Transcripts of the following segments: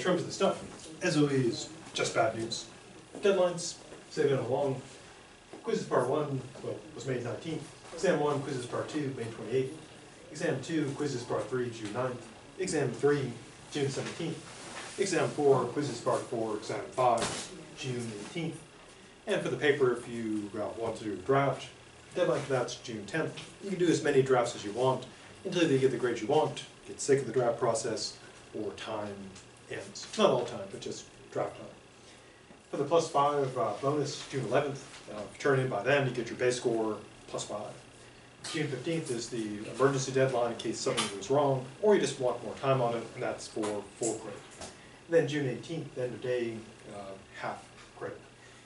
in terms of the stuff, as always, just bad news. Deadlines, say they've been along. Quizzes part 1, well, was May 19th. Exam 1, quizzes part 2, May 28th. Exam 2, quizzes part 3, June 9th. Exam 3, June 17th. Exam 4, quizzes part 4, exam 5, June 18th. And for the paper, if you want to do a draft, deadline for that's June 10th. You can do as many drafts as you want until you get the grades you want, get sick of the draft process, or time ends. Not all time, but just draft time. For the +5 bonus, June 11th. If you turn in by then, you get your base score +5. June 15th is the emergency deadline in case something goes wrong, or you just want more time on it, and that's for full credit. Then June 18th, end of day, half credit.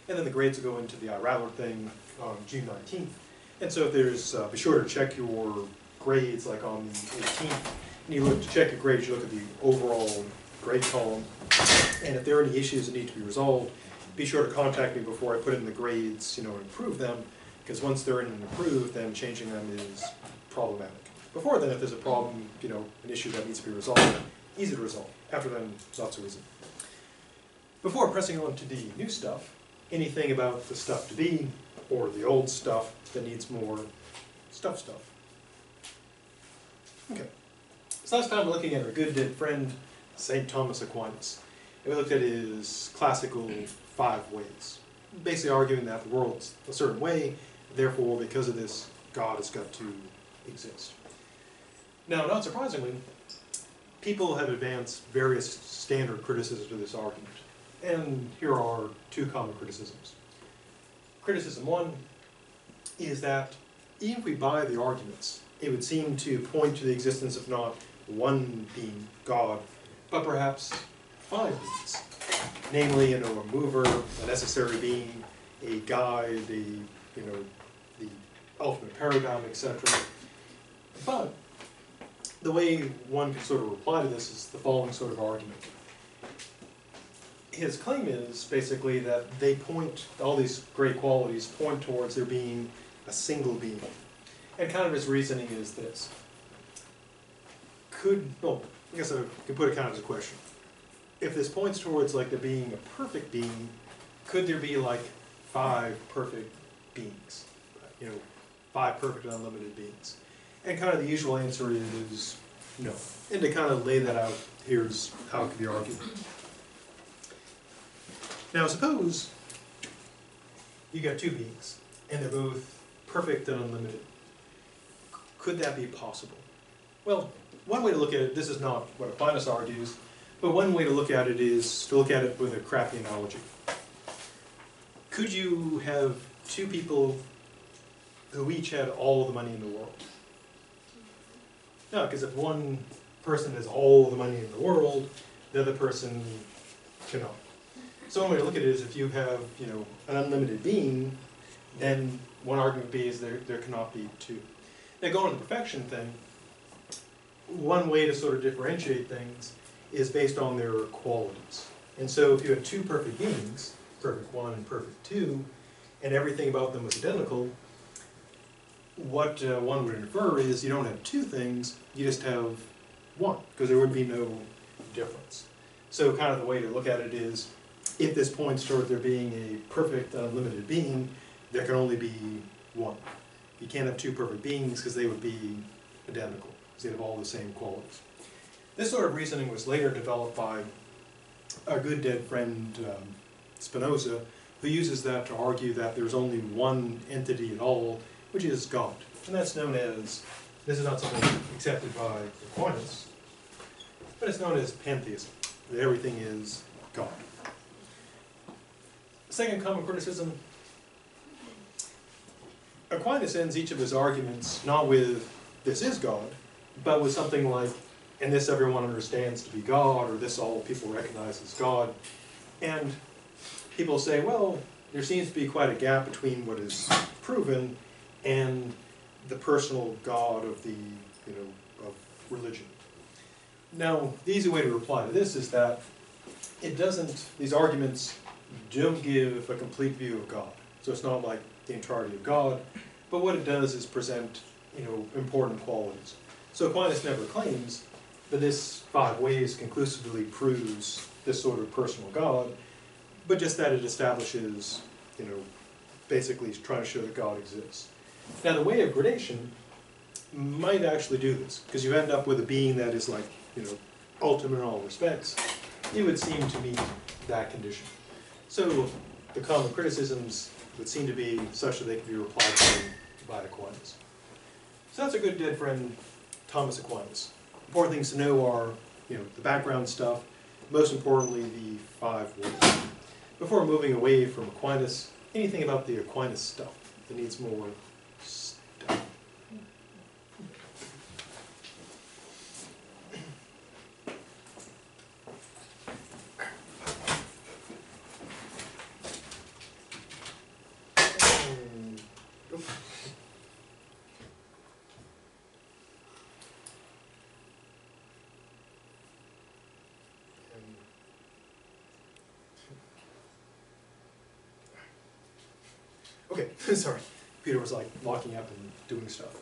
And then the grades will go into the iRattler thing on June 19th. And so if there's, be sure to check your grades like on the 18th. And you look to check your grades, you look at the overall grade column. And if there are any issues that need to be resolved, be sure to contact me before I put in the grades, and improve them. Because once they're in and approved, then changing them is problematic. Before then, if there's a problem, an issue that needs to be resolved, easy to resolve. After then, it's not so easy. Before pressing on to the new stuff, anything about the stuff to be, or the old stuff that needs more stuff. Okay. So last time we're looking at our good dead friend, St. Thomas Aquinas. And we looked at his classical 5 ways. Basically arguing that the world's a certain way, therefore, because of this, God has got to exist. Now, not surprisingly, people have advanced various standard criticisms of this argument. And here are 2 common criticisms. Criticism 1 is that even if we buy the arguments, it would seem to point to the existence of not one being, God, but perhaps 5 beings. Namely, a mover, a necessary being, a guide, the ultimate paradigm, etc. But the way one can sort of reply to this is the following sort of argument. His claim is basically that all these great qualities point towards there being a single being. And kind of his reasoning is this. I guess I can put it kind of as a question. If this points towards there being a perfect being, could there be 5 perfect beings? 5 perfect and unlimited beings? And kind of the usual answer is no. And to kind of lay that out, here's how it can be argued. Now suppose you got 2 beings, and they're both perfect and unlimited. Could that be possible? Well, one way to look at it, this is not what Aquinas argues, but one way to look at it is to look at it with a crappy analogy. Could you have 2 people who each had all the money in the world? No, because if one person has all the money in the world, the other person cannot. So one way to look at it is if you have, an unlimited being, then one argument would be is there cannot be 2. Now going to the perfection thing, one way to sort of differentiate things is based on their qualities. And so if you had 2 perfect beings, perfect 1 and perfect 2, and everything about them was identical, what one would infer is you don't have 2 things, you just have 1, because there would be no difference. So kind of the way to look at it is, if this points toward there being a perfect, unlimited being, there can only be 1. You can't have 2 perfect beings because they would be identical, because they have all the same qualities. This sort of reasoning was later developed by our good dead friend Spinoza, who uses that to argue that there's only one entity at all, which is God. And that's known as, this is not something accepted by Aquinas, but it's known as pantheism, that everything is God. Second common criticism, Aquinas ends each of his arguments not with, this is God, but with something like, and this everyone understands to be God, or this all people recognize as God. And people say, well, there seems to be quite a gap between what is proven and the personal God of the, of religion. Now, the easy way to reply to this is that these arguments don't give a complete view of God. So it's not like the entirety of God, but what it does is present, important qualities. So Aquinas never claims that this 5 ways conclusively proves this sort of personal God, but just that it establishes, basically trying to show that God exists. Now the way of gradation might actually do this, because you end up with a being that is like, ultimate in all respects. It would seem to meet that condition. So the common criticisms would seem to be such that they can be replied to by Aquinas. So that's a good dead friend, Thomas Aquinas. Important things to know are, the background stuff, most importantly, the 5 words. Before moving away from Aquinas, anything about the Aquinas stuff that needs more stuff? Okay, sorry. Peter was like locking up and doing stuff.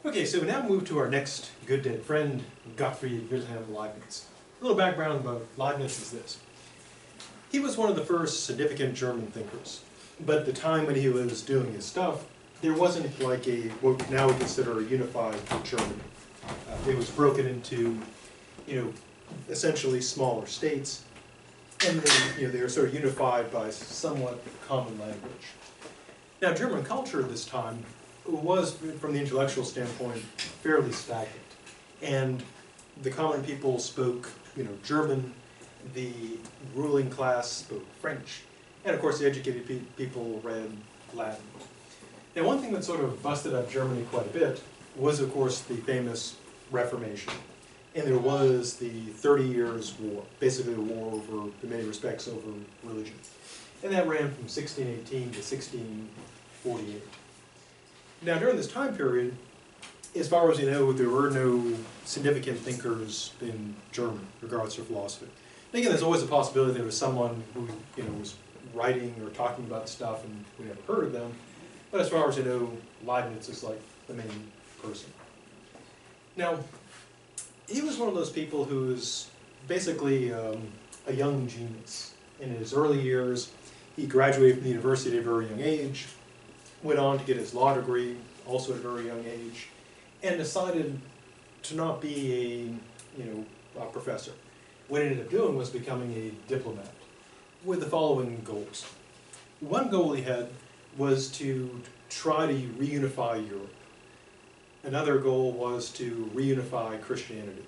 Okay, so we now move to our next good dead friend, Gottfried Wilhelm Leibniz. A little background about Leibniz is this. He was one of the first significant German thinkers, but at the time when he was doing his stuff, there wasn't like what now we consider a unified Germany. It was broken into, essentially smaller states, and then, they were sort of unified by somewhat common language. Now, German culture at this time was, from the intellectual standpoint, fairly stagnant. And the common people spoke, German, the ruling class spoke French, and of course the educated people read Latin. Now, one thing that sort of busted up Germany quite a bit was, of course, the famous Reformation. And there was the 30 Years' War, basically a war over, in many respects, over religion. And that ran from 1618 to 1648. Now, during this time period, as far as we know, there were no significant thinkers in German, regardless of philosophy. And again, there's always a possibility there was someone who, was writing or talking about stuff and we never heard of them. But as far as I know, Leibniz is like the main person. Now, he was one of those people who's basically a young genius. In his early years, he graduated from the university at a very young age, went on to get his law degree, also at a very young age, and decided to not be a professor. What he ended up doing was becoming a diplomat with the following goals. One goal he had was to try to reunify Europe. Another goal was to reunify Christianity.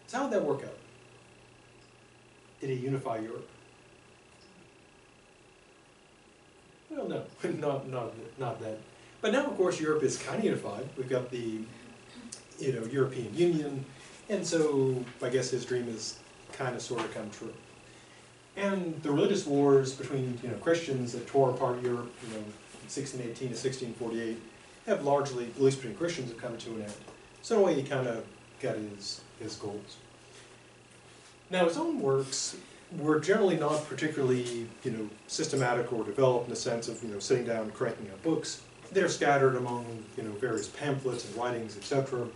So how did that work out? Did he unify Europe? Well, no, not that. But now, of course, Europe is kind of unified. We've got the, European Union, and so I guess his dream has kind of sort of come true. And the religious wars between, Christians that tore apart Europe, 1618 to 1648, have largely, at least between Christians, have come to an end. So in a way, he kind of got his goals. Now, his own works were generally not particularly, systematic or developed in the sense of, sitting down and cranking out books. They're scattered among, various pamphlets and writings, etc.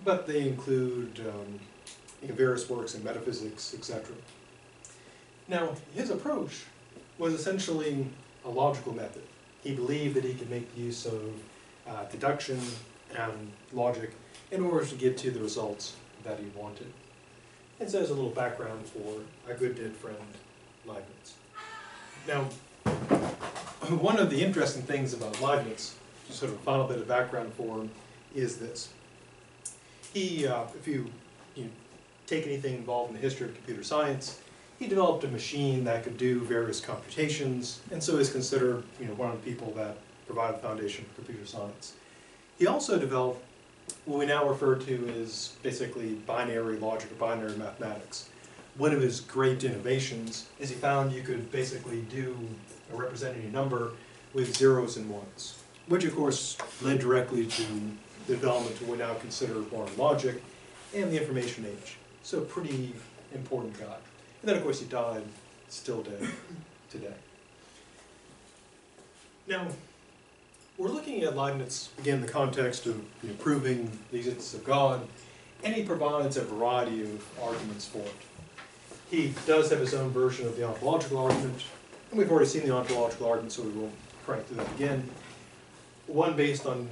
But they include, various works in metaphysics, etc. Now, his approach was essentially a logical method. He believed that he could make use of deduction and logic in order to get to the results that he wanted. And so there's a little background for a good dead friend, Leibniz. Now, one of the interesting things about Leibniz, just sort of a final bit of background for him, is this. He, if you take anything involved in the history of computer science, he developed a machine that could do various computations, and so is considered one of the people that provided the foundation for computer science. He also developed what we now refer to as basically binary logic or binary mathematics. One of his great innovations is he found you could basically do or represent any number with zeros and ones, which of course led directly to the development of what we now consider modern logic and the information age. So a pretty important guy. And then of course he died, still dead today. Now, we're looking at Leibniz, again, in the context of proving the existence of God, and he provides a variety of arguments for it. He does have his own version of the ontological argument, and we've already seen the ontological argument, so we won't crank through that again. One based on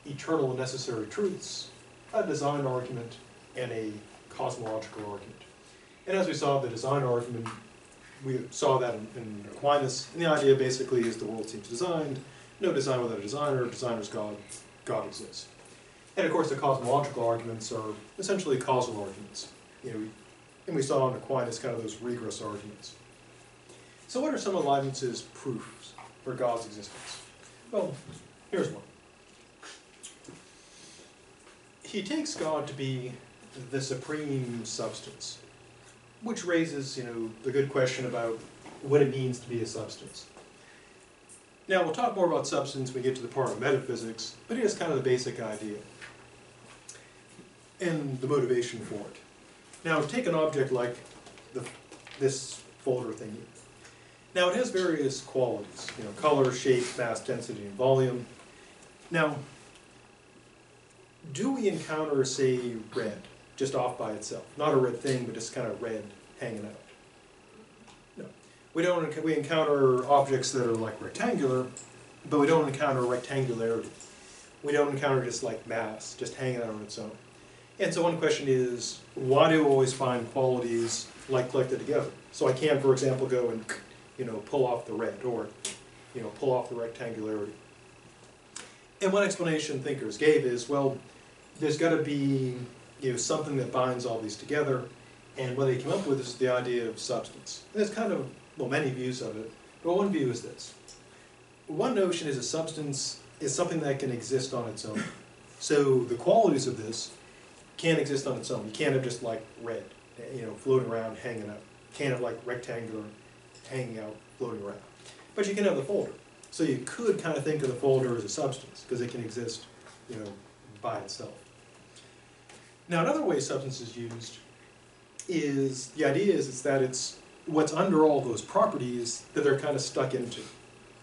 eternal and necessary truths, a design argument, and a cosmological argument. And as we saw, the design argument, we saw that in Aquinas, and the idea basically is the world seems designed, no design without a designer, designer's God, God exists. And of course the cosmological arguments are essentially causal arguments. And we saw in Aquinas kind of those regress arguments. So what are some of Leibniz's proofs for God's existence? Well, here's one. He takes God to be the supreme substance, which raises, the good question about what it means to be a substance. Now, we'll talk more about substance when we get to the part of metaphysics, but here's kind of the basic idea and the motivation for it. Now, take an object like this folder thingy. Now, it has various qualities, color, shape, mass, density, and volume. Now, do we encounter, say, red, just off by itself? Not a red thing, but just kind of red hanging out. No. We encounter objects that are like rectangular, but we don't encounter rectangularity. We don't encounter just like mass, just hanging out on its own. And so one question is, why do we always find qualities like collected together? So I can, for example, go and pull off the red, or pull off the rectangularity. And one explanation thinkers gave is, well, there's got to be something that binds all these together, and what they came up with is the idea of substance. And there's kind of, many views of it, but one view is this. One notion is a substance is something that can exist on its own. So the qualities of this can't exist on its own. You can't have just like red, floating around, hanging out. You can't have like rectangular, hanging out, floating around. But you can have the folder. So you could kind of think of the folder as a substance, because it can exist, by itself. Now, another way substance is used is, the idea is that it's what's under all those properties that they're kind of stuck into.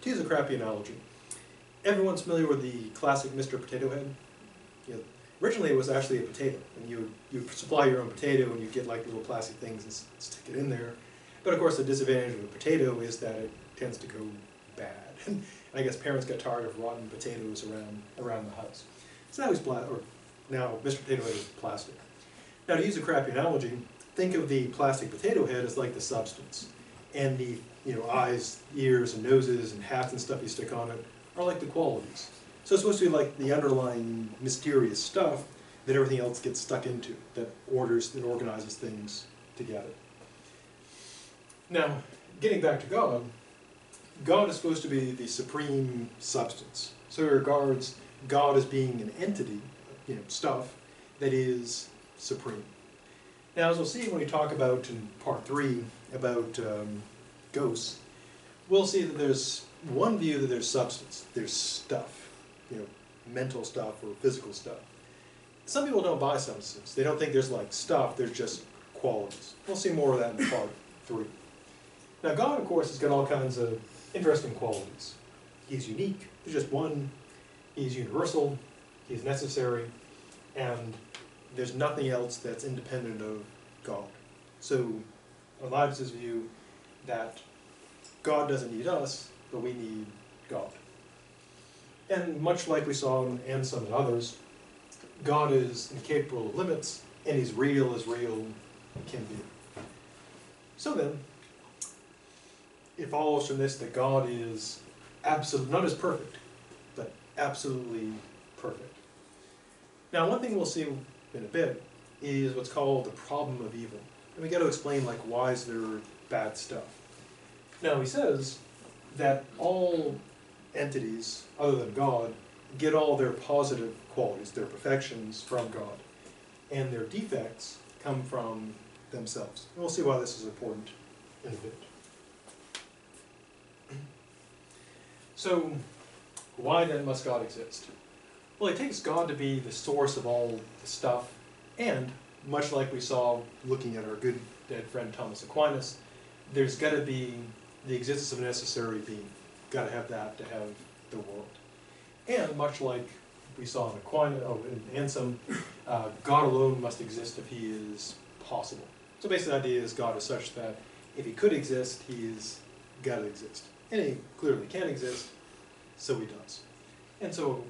To use a crappy analogy, everyone's familiar with the classic Mr. Potato Head? Originally it was actually a potato, and you supply your own potato and you get like little plastic things and stick it in there. But of course the disadvantage of a potato is that it tends to go bad. And I guess parents got tired of rotten potatoes around the house. So now Mr. Potato Head is plastic. Now, to use a crappy analogy, think of the plastic potato head as like the substance. And the eyes, ears, and noses, and hats and stuff you stick on it are like the qualities. So it's supposed to be like the underlying mysterious stuff that everything else gets stuck into, that organizes things together. Now, getting back to God, God is supposed to be the supreme substance. So he regards God as being an entity, stuff, that is supreme. Now, as we'll see when we talk about in part 3 about ghosts, we'll see that there's one view that there's substance, there's stuff, mental stuff or physical stuff. Some people don't buy substances. They don't think there's like stuff, there's just qualities. We'll see more of that in part 3. Now, God, of course, has got all kinds of interesting qualities. He's unique, there's just one. He's universal, he's necessary, and there's nothing else that's independent of God. So, on Leibniz's view, that God doesn't need us, but we need God. And much like we saw in Anselm and others, God is incapable of limits, and he's real as real can be. So then, it follows from this that God is absolute, not as perfect, but absolutely perfect. Now, one thing we'll see in a bit is what's called the problem of evil. And we got to explain, like, why is there bad stuff? Now, he says that all entities, other than God, get all their positive qualities, their perfections, from God. And their defects come from themselves. And we'll see why this is important in a bit. So, why then must God exist? Well, it takes God to be the source of all the stuff, and, much like we saw looking at our good dead friend Thomas Aquinas, there's got to be the existence of a necessary being. Got to have that to have the world. And much like we saw in Aquinas, in Anselm, God alone must exist if he is possible. So basically the idea is God is such that if he could exist, he's got to exist. And he clearly can exist, so he does. And so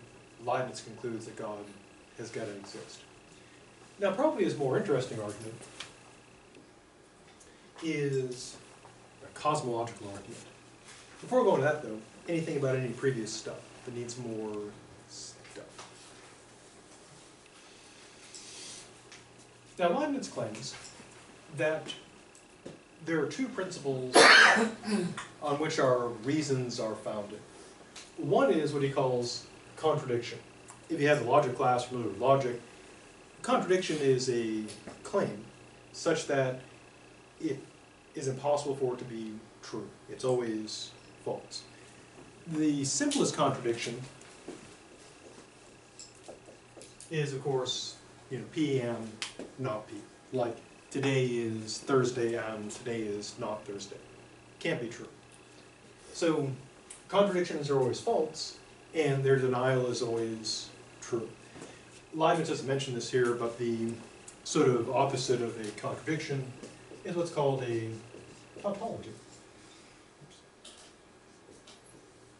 Leibniz concludes that God has got to exist. Now probably his more interesting argument is a cosmological argument. Before we go into that though, anything about any previous stuff that needs more stuff. Now Leibniz claims that there are two principles on which our reasons are founded. One is what he calls contradiction. If you have the logic class familiar with logic, contradiction is a claim such that it is impossible for it to be true. It's always false. The simplest contradiction is, of course, P and not P. Like, today is Thursday and today is not Thursday. Can't be true. So, contradictions are always false, and their denial is always true. Leibniz doesn't mention this here, but the sort of opposite of a contradiction is what's called a tautology.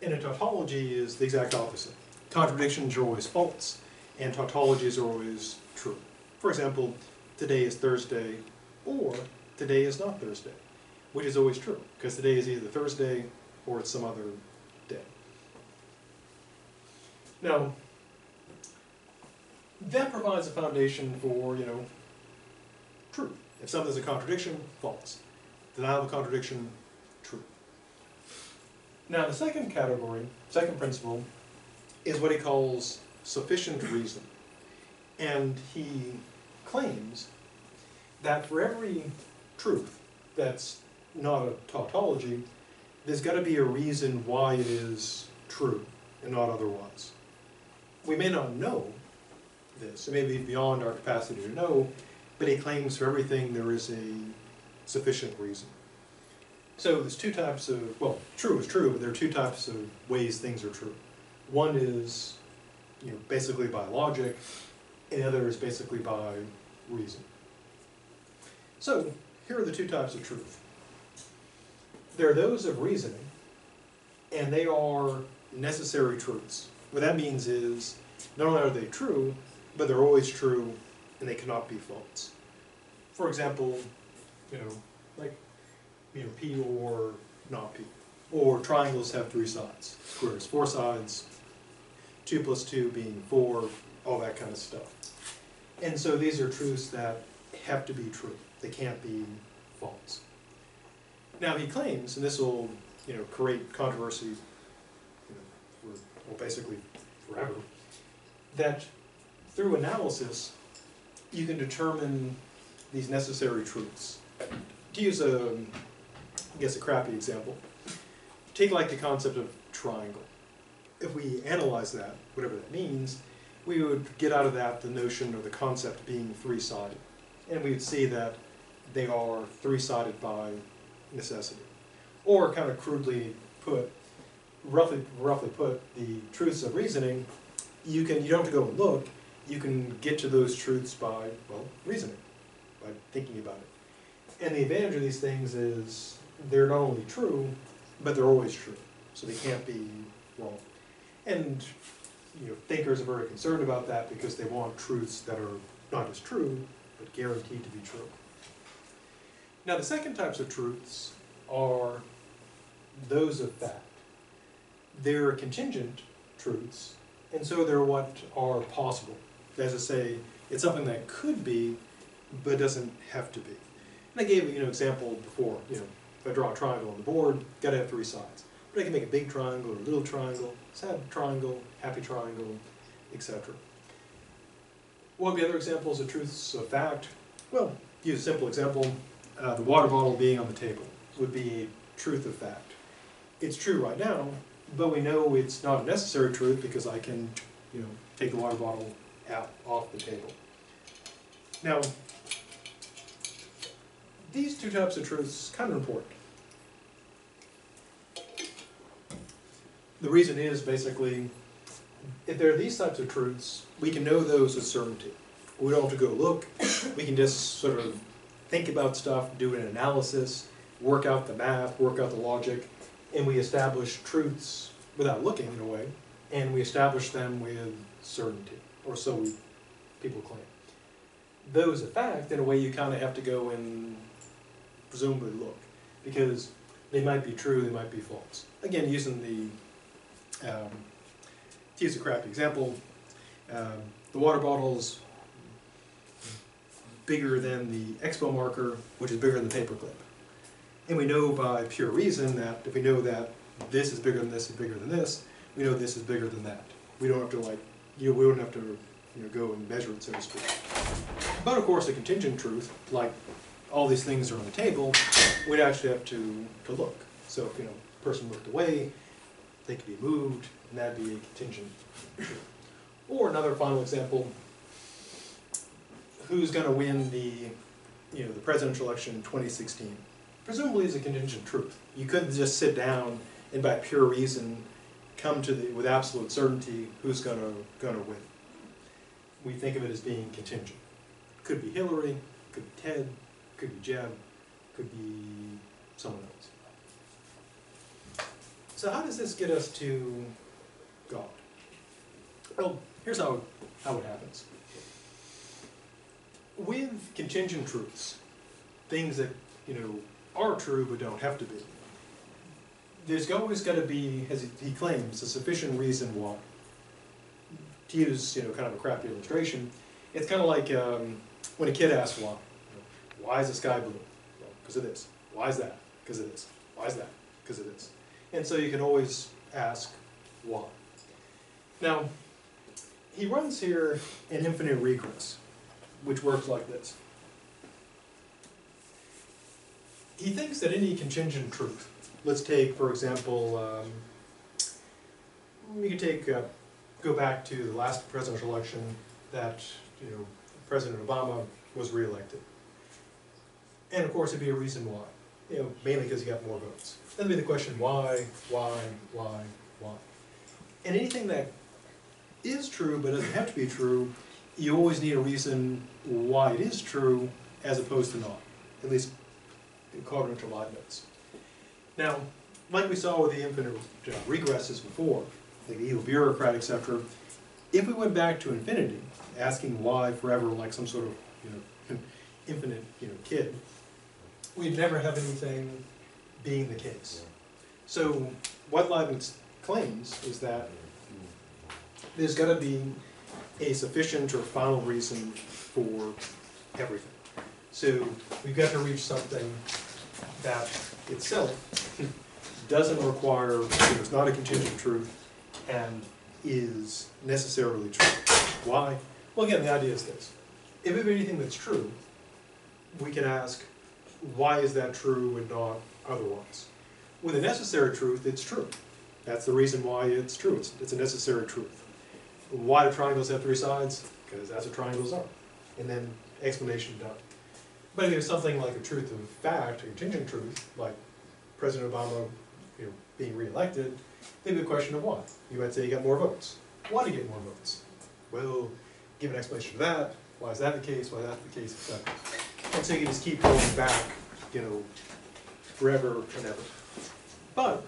And a tautology is the exact opposite. Contradictions are always false, and tautologies are always true. For example, today is Thursday, or today is not Thursday, which is always true, because today is either Thursday or it's some other day. Now, that provides a foundation for, truth. If something's a contradiction, false. Denial of contradiction, true. Now, the second category, second principle, is what he calls sufficient reason. And he claims that for every truth that's not a tautology, there's got to be a reason why it is true and not otherwise. We may not know this, it may be beyond our capacity to know, but he claims for everything there is a sufficient reason. So there's two types of, well, true is true, but there are two types of ways things are true. One is, basically by logic, and the other is basically by reason. So here are the two types of truth. There are those of reasoning, and they are necessary truths. What that means is, not only are they true, but they're always true, and they cannot be false. For example, P or not P. Or triangles have three sides, squares 4 sides, 2 plus 2 being 4, all that kind of stuff. And so these are truths that have to be true. They can't be false. Now he claims, and this will create controversy basically forever, that through analysis you can determine these necessary truths. To use a crappy example, take like the concept of triangle. If we analyze that, whatever that means, we would get out of that the notion or the concept being three-sided. And we would see that they are three-sided by necessity. Or kind of crudely put, roughly put, the truths of reasoning, you don't have to go and look, you can get to those truths by, reasoning, by thinking about it. And the advantage of these things is they're not only true, but they're always true. So they can't be wrong. And thinkers are very concerned about that because they want truths that are not just true, but guaranteed to be true. Now the second types of truths are those of fact. They're contingent truths, and so they're what are possible. As I say, it's something that could be, but doesn't have to be. And I gave an example before. If I draw a triangle on the board, got to have three sides. But I can make a big triangle or a little triangle, sad triangle, happy triangle, etc. What would be other examples of truths of fact? Well, use a simple example. The water bottle being on the table would be a truth of fact. It's true right now, but we know it's not a necessary truth because I can, take the water bottle out off the table. Now, these two types of truths are kind of important. The reason is basically, if there are these types of truths, we can know those with certainty. We don't have to go look, we can just sort of think about stuff, do an analysis, work out the math, work out the logic, and we establish truths without looking in a way, and we establish them with certainty, or so people claim. Those, in fact, in a way you kind of have to go and presumably look, because they might be true, they might be false. Again, using the, to use a crappy example, the water bottle's bigger than the expo marker, which is bigger than the paperclip. And we know by pure reason that if we know that this is bigger than this is bigger than this, we know this is bigger than that. We don't have to we don't have to go and measure it, so to speak. But of course, a contingent truth, like all these things are on the table, we'd actually have to look. So if a person looked away, they could be moved, and that'd be a contingent truth. Or another final example, who's going to win the presidential election in 2016? Presumably is a contingent truth. You couldn't just sit down and by pure reason come to with absolute certainty who's going to win. We think of it as being contingent. Could be Hillary, could be Ted, could be Jeb, could be someone else. So how does this get us to God? Well, here's how it happens. With contingent truths, things that are true but don't have to be, there's always got to be, as he claims, a sufficient reason why. To use kind of a crappy illustration, it's kind of like when a kid asks why. Why is the sky blue? Well, because of this. Why is that? Because of this. Why is that? Because of this. And so you can always ask why. Now, he runs here an infinite regress, which works like this. He thinks that any contingent truth, let's take, for example, we could take, go back to the last presidential election that, President Obama was reelected. And of course, it'd be a reason why. Mainly because he got more votes. Then there'd be the question, why? And anything that is true but doesn't have to be true, you always need a reason why it is true as opposed to not. At least according to Leibniz. Now, like we saw with the infinite regresses before, like the evil bureaucrat, etc., if we went back to infinity, asking why forever like some sort of infinite kid, we'd never have anything being the case. So what Leibniz claims is that there's got to be a sufficient or final reason for everything. So we've got to reach something that itself doesn't require, it's not a contingent truth, and is necessarily true. Why? Well, again, the idea is this. If we have anything that's true, we can ask, why is that true and not otherwise? With a necessary truth, it's true. That's the reason why it's true. It's a necessary truth. Why do triangles have three sides? Because that's what triangles are. And then explanation done. But if there's something like a truth of fact, a contingent truth, like President Obama being reelected, there'd be a question of why. You might say he got more votes. Why did he get more votes? Well, give an explanation for that. Why is that the case? Why is that the case? Etc. And so you just keep going back, forever and ever. But,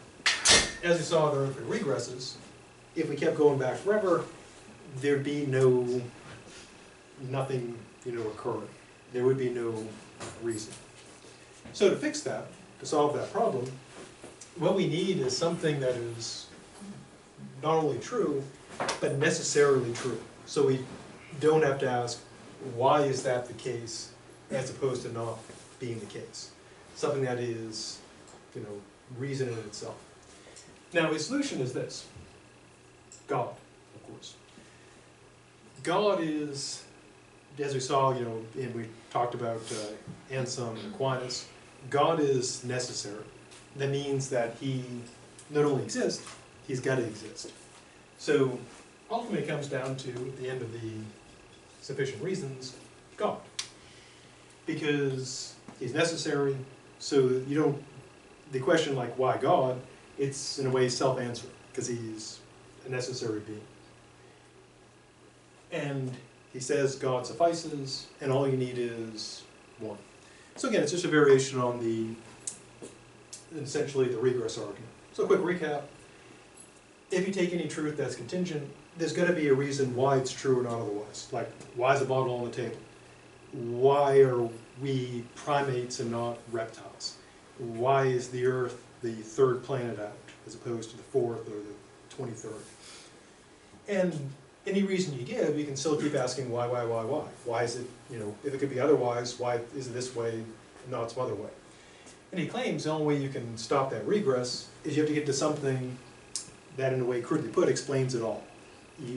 as we saw in the regresses, if we kept going back forever, there'd be nothing, occurring. There would be no reason. So to fix that, to solve that problem, what we need is something that is not only true, but necessarily true. So we don't have to ask, why is that the case, as opposed to not being the case. Something that is, reason in itself. Now, his solution is this. God, of course. God is, as we saw, and we talked about Anselm and Aquinas, God is necessary. That means that he not only exists, he's got to exist. So ultimately it comes down to, at the end of the sufficient reasons, God. Because he's necessary, so the question like, why God, it's in a way self-answering, because he's a necessary being. And he says God suffices, and all you need is one. So again, it's just a variation on essentially the regress argument. So a quick recap. If you take any truth that's contingent, there's going to be a reason why it's true or not otherwise. Like, why is the bottle on the table? Why are we primates and not reptiles? Why is the Earth the third planet out as opposed to the fourth or the 23rd? And any reason you give, you can still keep asking why? Why is it, if it could be otherwise, why is it this way and not some other way? And he claims the only way you can stop that regress is you have to get to something that, in a way crudely put, explains it all.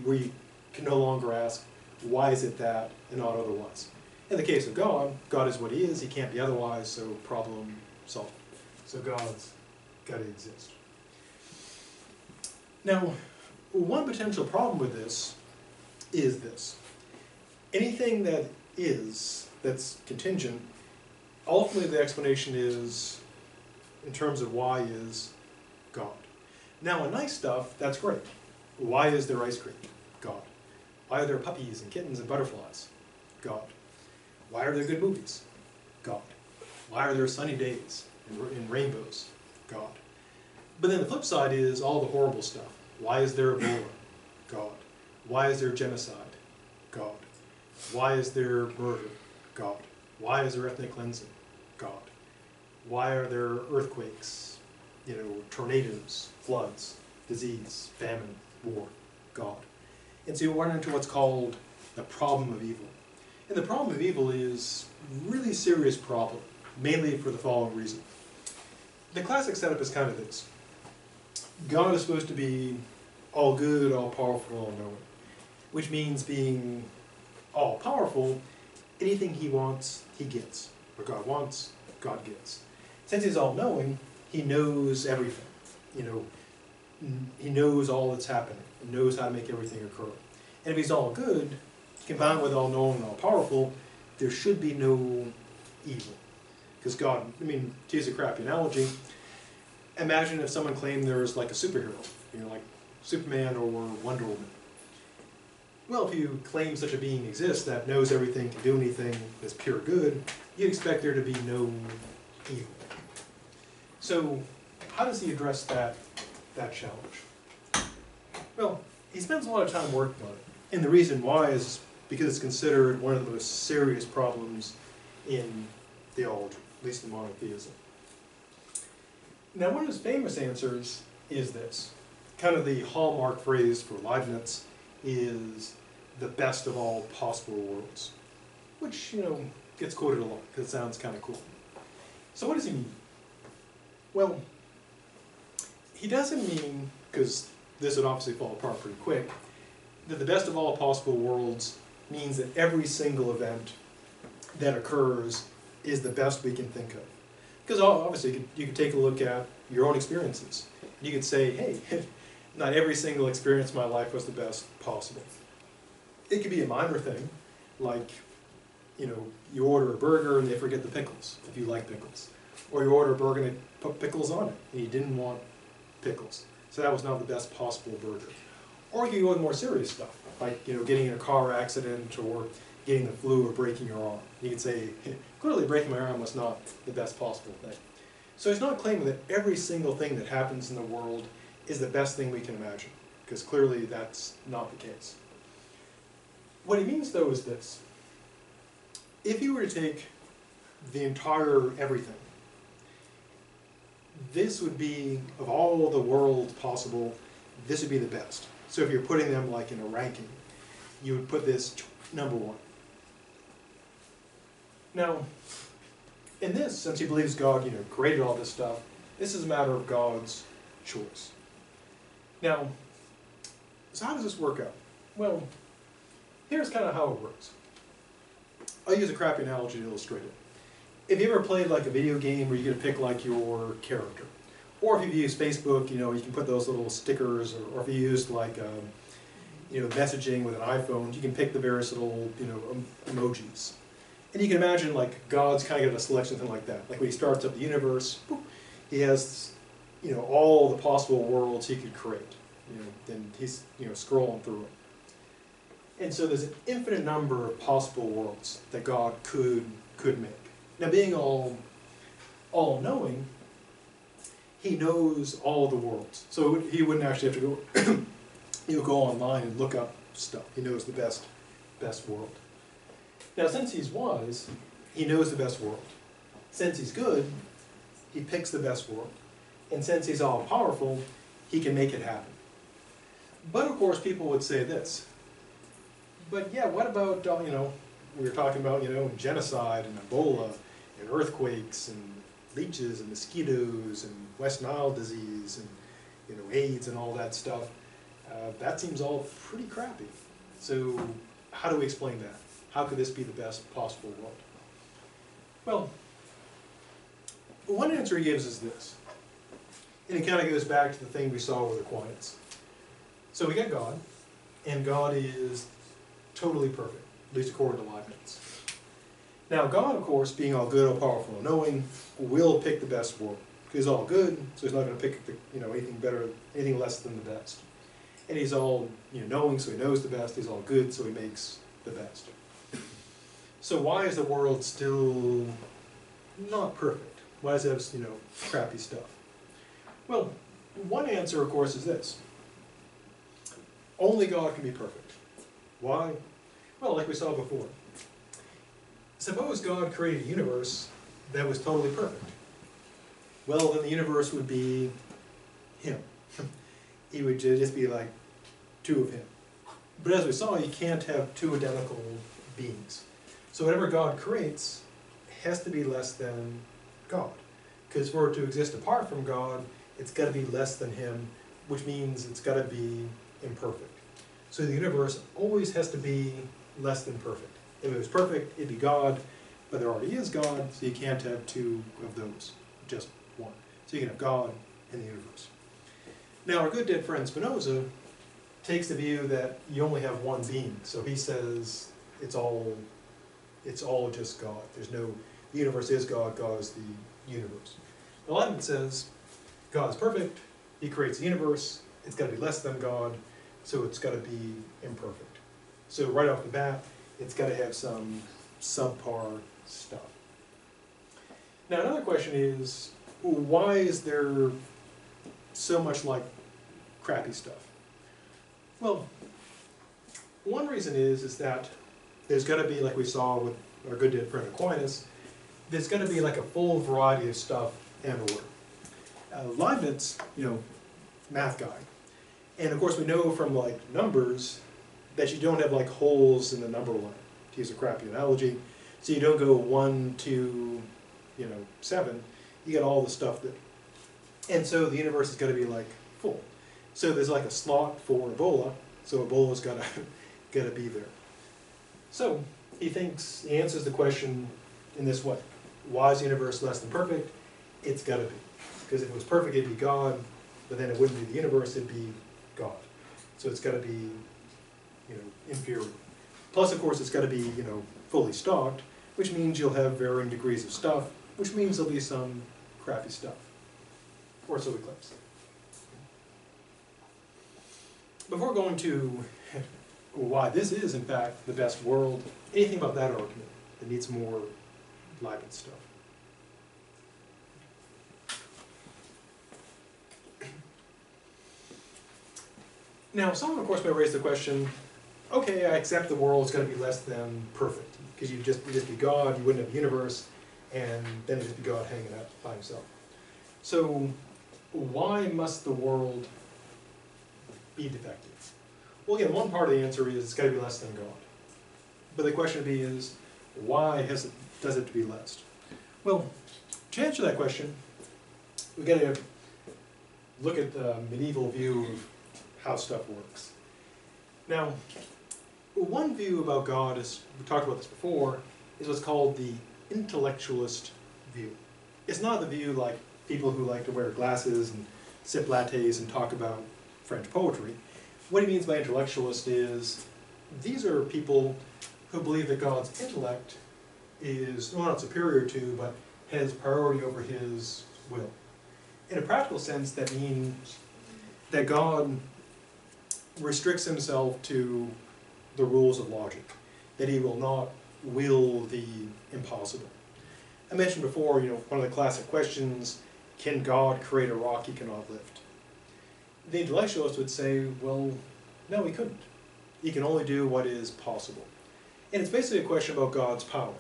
Where you can no longer ask, why is it that and not otherwise? In the case of God, God is what he is, he can't be otherwise, so problem solved. So God's got to exist. Now, one potential problem with this is this. Anything that is, that's contingent, ultimately the explanation is, in terms of why, is God. Now, in nice stuff, that's great. Why is there ice cream? God. Why are there puppies and kittens and butterflies? God. Why are there good movies? God. Why are there sunny days and rainbows? God. But then the flip side is all the horrible stuff. Why is there Ebola? God. Why is there genocide? God. Why is there murder? God. Why is there ethnic cleansing? God. Why are there earthquakes, tornadoes, floods, disease, famine, war? God. And so you run into what's called the problem of evil. And the problem of evil is a really serious problem, mainly for the following reason. The classic setup is kind of this. God is supposed to be all good, all powerful, all knowing, which means being all powerful, anything he wants, he gets. What God wants, God gets. Since he's all knowing, he knows everything. He knows all that's happening. He knows how to make everything occur. And if he's all good, combined with all knowing and all powerful, there should be no evil. Because God, to use a crappy analogy, imagine if someone claimed there was like a superhero, like Superman or Wonder Woman. Well, if you claim such a being exists that knows everything, can do anything, is pure good, you'd expect there to be no evil. So, how does he address that challenge? Well, he spends a lot of time working on it. And the reason why is because it's considered one of the most serious problems in theology, at least in monotheism. Now, one of his famous answers is this. Kind of the hallmark phrase for Leibniz is the best of all possible worlds, which, gets quoted a lot because it sounds kind of cool. So what does he mean? Well, he doesn't mean, because this would obviously fall apart pretty quick, that the best of all possible worlds means that every single event that occurs is the best we can think of. Because obviously you could take a look at your own experiences. You could say, hey, not every single experience in my life was the best possible. It could be a minor thing, like, you order a burger and they forget the pickles, if you like pickles. Or you order a burger and they put pickles on it, and you didn't want pickles. So that was not the best possible burger. Or you can go with more serious stuff, like, getting in a car accident or getting the flu or breaking your arm. You could say, clearly breaking my arm was not the best possible thing. So he's not claiming that every single thing that happens in the world is the best thing we can imagine, because clearly that's not the case. What he means, though, is this. If you were to take the entire everything, this would be, of all the worlds possible, this would be the best. So if you're putting them like in a ranking, you would put this number one. Now, in this, since he believes God, created all this stuff, this is a matter of God's choice. Now, so how does this work out? Well, here's kind of how it works. I'll use a crappy analogy to illustrate it. If you ever played like a video game where you get to pick like your character, or if you've used Facebook, you can put those little stickers, or if you used like, messaging with an iPhone, you can pick the various little, emojis. And you can imagine like God's kind of got a selection, something like that. Like when he starts up the universe, he has, all the possible worlds he could create. Then he's, scrolling through them. And so there's an infinite number of possible worlds that God could make. Now, being all-knowing, he knows all the worlds. So he wouldn't actually have to go, go online and look up stuff. He knows the best world. Now, since he's wise, he knows the best world. Since he's good, he picks the best world. And since he's all-powerful, he can make it happen. But of course, people would say this. But yeah, what about, we were talking about, genocide and Ebola and earthquakes and leeches and mosquitoes and West Nile disease and, AIDS and all that stuff. That seems all pretty crappy. So how do we explain that? How could this be the best possible world? Well, one answer he gives is this. And it kind of goes back to the thing we saw with Aquinas. So we got God, and God is totally perfect, at least according to Leibniz. Now God, of course, being all good, all powerful, and knowing, will pick the best world. He's all good, so he's not going to pick anything better, anything less than the best. And he's all knowing, so he knows the best. He's all good, so he makes the best. So why is the world still not perfect? Why does it have crappy stuff? Well, one answer, of course, is this. Only God can be perfect. Why? Well, like we saw before. Suppose God created a universe that was totally perfect. Well, then the universe would be him. He would just be like two of him. But as we saw, you can't have two identical beings. So whatever God creates has to be less than God. Because for it to exist apart from God, it's got to be less than him, which means it's got to be imperfect. So the universe always has to be less than perfect. If it was perfect, it'd be God, but there already is God, so you can't have two of those, just one. So you can have God and the universe. Now our good dead friend Spinoza takes the view that you only have one being. So he says it's all just God. The universe is God, God is the universe. Now Leibniz says God is perfect, he creates the universe, it's got to be less than God, so it's got to be imperfect. So right off the bat, it's got to have some subpar stuff. Now another question is, why is there so much like crappy stuff? Well, one reason is that there's got to be, like we saw with our good dead friend Aquinas, there's got to be like a full variety of stuff and order. Leibniz, math guy, and of course we know from like numbers that you don't have like holes in the number line, to use a crappy analogy. So you don't go 1, 2, 7. You get all the stuff that, and so the universe is going to be like full. So there's like a slot for Ebola, so Ebola's got to be there. So he answers the question in this way: why is the universe less than perfect? It's got to be, because if it was perfect, it'd be God, but then it wouldn't be the universe; it'd be God. So it's got to be, inferior. Plus, of course, it's got to be, fully stocked, which means you'll have varying degrees of stuff, which means there'll be some crappy stuff, or so we claim. Before going to why this is, in fact, the best world, anything about that argument that needs more Leibniz stuff. Now, someone, of course, may raise the question, okay, I accept the world is going to be less than perfect, because you'd just be God, you wouldn't have a universe, and then it'd just be God hanging out by himself. So, why must the world be defective? Well, again, one part of the answer is it's got to be less than God. But the question would be is, why does it have to be less? Well, to answer that question, we've got to look at the medieval view of how stuff works. Now, one view about God, is we talked about this before, is what's called the intellectualist view. It's not the view like people who like to wear glasses and sip lattes and talk about French poetry. What he means by intellectualist is these are people who believe that God's intellect is not superior to, but has priority over his will. In a practical sense, that means that God restricts himself to the rules of logic, that he will not will the impossible. I mentioned before, one of the classic questions, can God create a rock he cannot lift? The intellectualist would say, well, no, he couldn't. He can only do what is possible. And it's basically a question about God's power.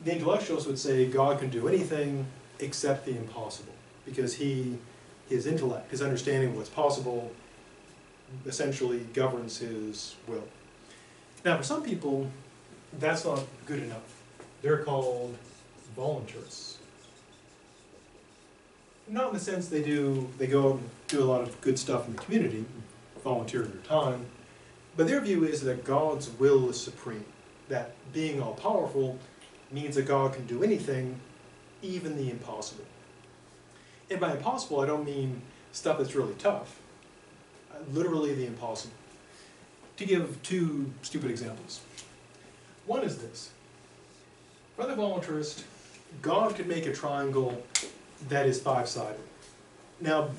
The intellectualist would say God can do anything except the impossible, because his intellect, his understanding of what's possible, essentially governs his will. Now, for some people, that's not good enough. They're called voluntarists. Not in the sense they go out and do a lot of good stuff in the community, volunteer their time, but their view is that God's will is supreme, that being all-powerful means that God can do anything, even the impossible. And by impossible, I don't mean stuff that's really tough, literally the impossible. To give two stupid examples. One is this. For the voluntarist, God could make a triangle that is five-sided. Now,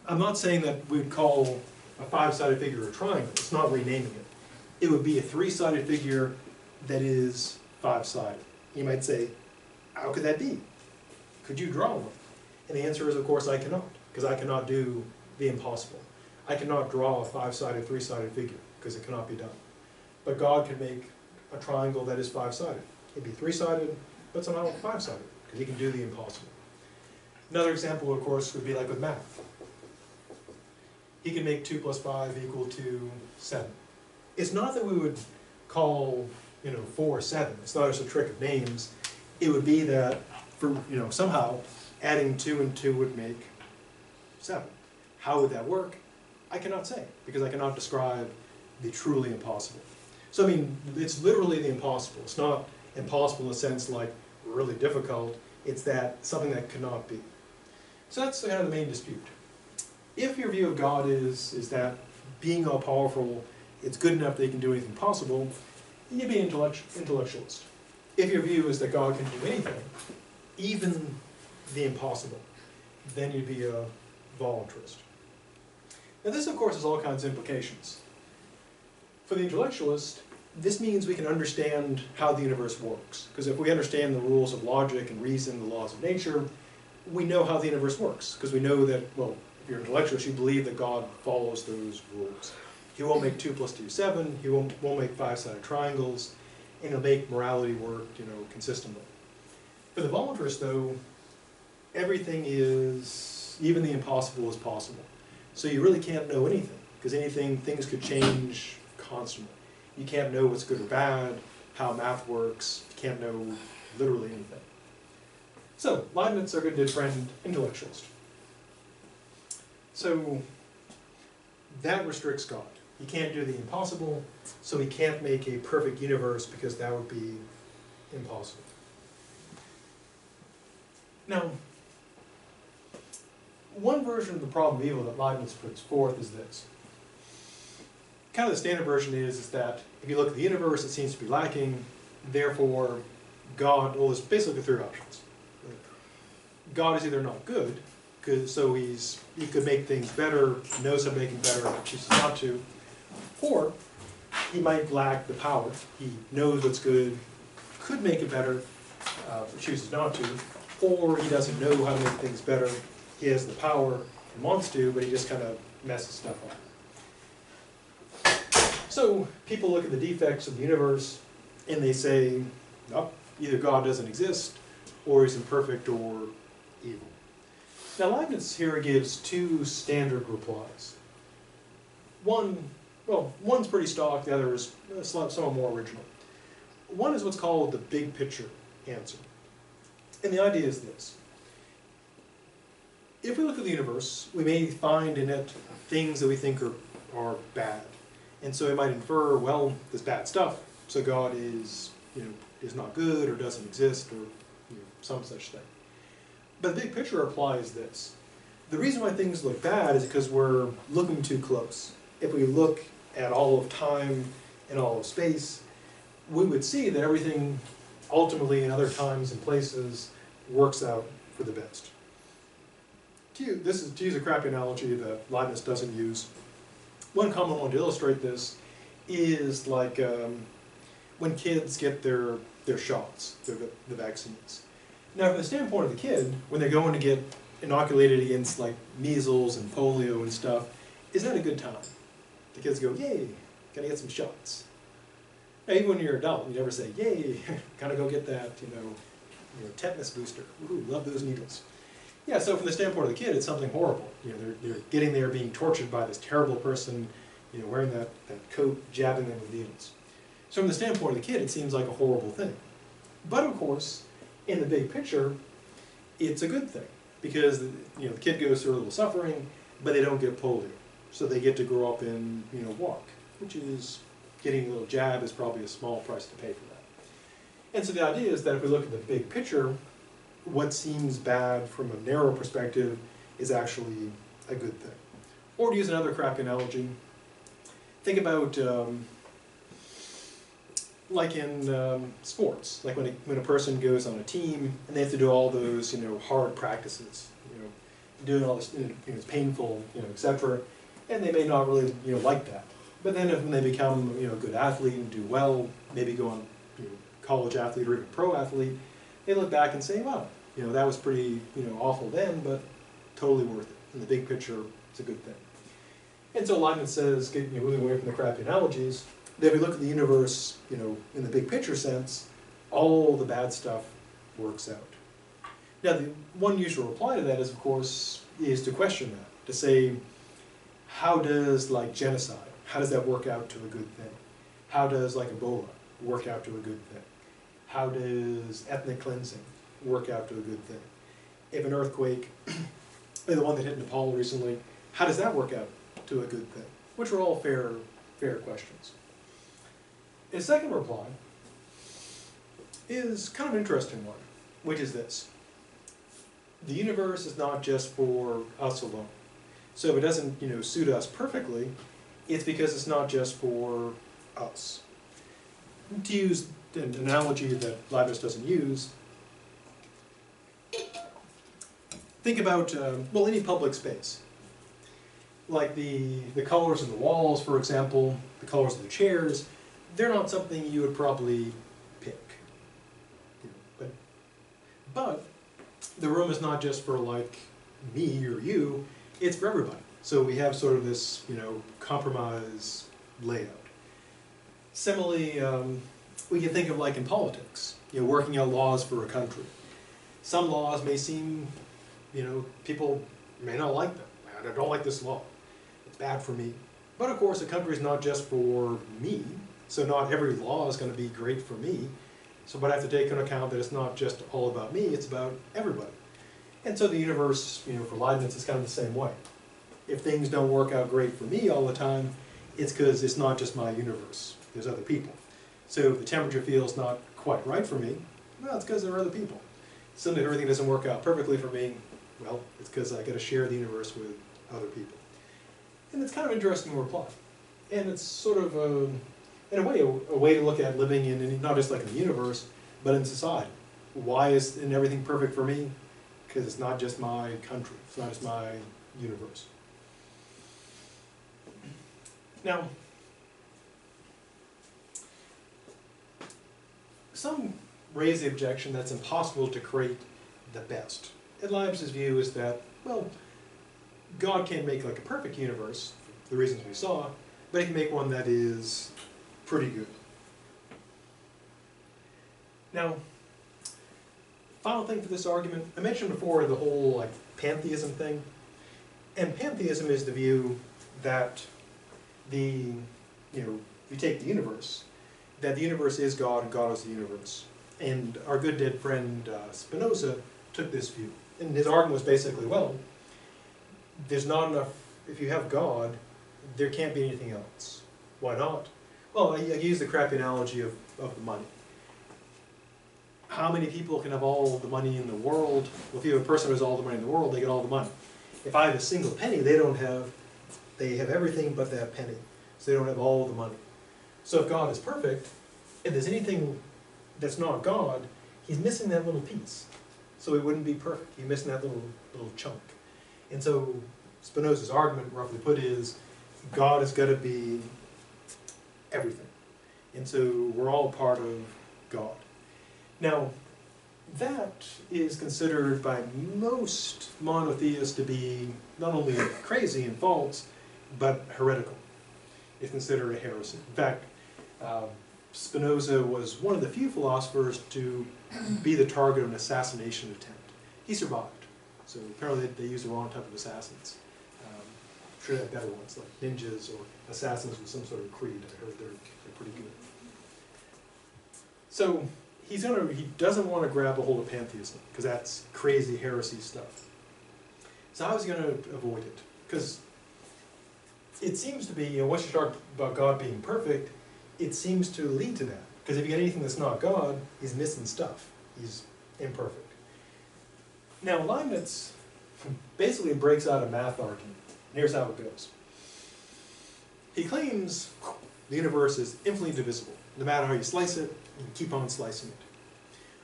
I'm not saying that we'd call a five-sided figure a triangle. It's not renaming it. It would be a three-sided figure that is five-sided. You might say, how could that be? Could you draw one? And the answer is, of course, I cannot, because I cannot do the impossible. I cannot draw a five-sided, three-sided figure, because it cannot be done. But God can make a triangle that is five-sided. It'd be three-sided, but somehow five-sided, because he can do the impossible. Another example, of course, would be like with math. He can make 2 + 5 = 7. It's not that we would call 4 7. It's not just a trick of names. It would be that for somehow adding 2 and 2 would make 7. How would that work? I cannot say, because I cannot describe the truly impossible. So I mean, it's literally the impossible. It's not impossible in a sense like really difficult. It's that something that cannot be. So that's kind of the main dispute. If your view of God is that being all-powerful, it's good enough that he can do anything possible, you'd be an intellectualist. If your view is that God can do anything, even the impossible, then you'd be a voluntarist. Now this, of course, has all kinds of implications. For the intellectualist, this means we can understand how the universe works. Because if we understand the rules of logic and reason, the laws of nature, we know how the universe works. Because we know that, well, if you're an intellectualist, you believe that God follows those rules. He won't make 2 + 2 = 7, he won't make five-sided triangles, and he'll make morality work, consistently. For the voluntarist, though, everything is, even the impossible is possible. So you really can't know anything, because things could change constantly. You can't know what's good or bad, how math works, you can't know literally anything. So, Leibniz, our good friend, intellectualist. So, that restricts God. He can't do the impossible, so he can't make a perfect universe because that would be impossible. Now, one version of the problem of evil that Leibniz puts forth is this. Kind of the standard version is that if you look at the universe, it seems to be lacking, therefore God, well, there's basically 3 options. God is either not good, so he could make things better, knows how to make them better, but chooses not to, or he might lack the power. He knows what's good, could make it better, but chooses not to, or he doesn't know how to make things better. He has the power and wants to, but he just kind of messes stuff up. So people look at the defects of the universe and they say, oh, either God doesn't exist, or he's imperfect or evil. Now Leibniz here gives 2 standard replies. One's pretty stock, the other is somewhat more original. One is what's called the big picture answer. And the idea is this. If we look at the universe, we may find in it things that we think are bad. And so we might infer, well, there's bad stuff, so God is not good or doesn't exist or some such thing. But the big picture reply is this. The reason why things look bad is because we're looking too close. If we look at all of time and all of space, we would see that everything ultimately in other times and places works out for the best. To use a crappy analogy that Leibniz doesn't use, one common one to illustrate this is like when kids get their shots, the vaccines. Now, from the standpoint of the kid, when they're going to get inoculated against like measles and polio and stuff, is that a good time? The kids go, yay, gotta get some shots. Now, even when you're an adult, you never say, yay, gotta go get that, tetanus booster. Ooh, love those needles. Yeah, so from the standpoint of the kid, it's something horrible. They're getting there being tortured by this terrible person, wearing that coat, jabbing them with needles. So from the standpoint of the kid, it seems like a horrible thing. But of course, in the big picture, it's a good thing. Because the kid goes through a little suffering, but they don't get polio. So they get to grow up and walk, which is, getting a little jab is probably a small price to pay for that. And so the idea is that if we look at the big picture, what seems bad from a narrow perspective is actually a good thing. Or to use another crappy analogy, think about like in sports, like when a person goes on a team and they have to do all those hard practices, doing all this, it's painful, etc. And they may not really like that. But then when they become a good athlete and do well, maybe go on college athlete or even pro athlete, they look back and say, wow, that was pretty awful then, but totally worth it. In the big picture, it's a good thing. And so Leibniz says, moving away from the crappy analogies, that if we look at the universe, in the big picture sense, all the bad stuff works out. Now, the one usual reply to that is, of course, is to question that, to say, how does genocide, how does that work out to a good thing? How does Ebola work out to a good thing? How does ethnic cleansing work out to a good thing? If an earthquake, the one that hit Nepal recently, how does that work out to a good thing? Which are all fair questions. His second reply is kind of an interesting one, which is this. The universe is not just for us alone. So if it doesn't, suit us perfectly, it's because it's not just for us. To use an analogy that Leibniz doesn't use, think about, any public space. Like the colors of the walls, for example, the colors of the chairs, they're not something you would probably pick. But the room is not just for me or you, it's for everybody. So we have sort of this, compromise layout. Similarly, we can think of in politics, working out laws for a country. Some laws may seem, people may not like them. I don't like this law. It's bad for me. But of course, a country is not just for me, so not every law is going to be great for me. So but I have to take into account that it's not just all about me, it's about everybody. And so the universe, for Leibniz, is kind of the same way. If things don't work out great for me all the time, it's because it's not just my universe. There's other people. So if the temperature feels not quite right for me, well, it's because there are other people. Suddenly if everything doesn't work out perfectly for me, well, it's because I got to share the universe with other people. And it's kind of an interesting reply. And it's sort of, in a way to look at living in, not just in the universe, but in society. Why isn't everything perfect for me? Because it's not just my country. It's not just my universe. Now, some raise the objection that it's impossible to create the best. And Leibniz's view is that, well, God can't make a perfect universe, for the reasons we saw, but he can make one that is pretty good. Now, final thing for this argument, I mentioned before the whole pantheism thing. And pantheism is the view that if you take the universe, that the universe is God and God is the universe. And our good dead friend Spinoza took this view. And his argument was basically, well, there's not enough, if you have God, there can't be anything else. Why not? Well, I use the crappy analogy of the money. How many people can have all the money in the world? Well, if you have a person who has all the money in the world, they get all the money. If I have a single penny, they have everything but that penny. So they don't have all the money. So if God is perfect, if there's anything that's not God, he's missing that little piece. So it wouldn't be perfect. He's missing that little chunk. And so Spinoza's argument, roughly put, is God has got to be everything. And so we're all part of God. Now, That is considered by most monotheists to be not only crazy and false, but heretical. It's considered a heresy. In fact, Spinoza was one of the few philosophers to be the target of an assassination attempt. He survived. So apparently they used the wrong type of assassins. I'm sure they have better ones, like ninjas or assassins with some sort of creed. I heard they're pretty good. So he doesn't want to grab a hold of pantheism, because that's crazy heresy stuff. So how is he going to avoid it? Because it seems to be, once you start about God being perfect, it seems to lead to that. Because if you get anything that's not God, he's missing stuff. He's imperfect. Now Leibniz basically breaks out a math argument. Here's how it goes. He claims the universe is infinitely divisible. No matter how you slice it, you keep on slicing it.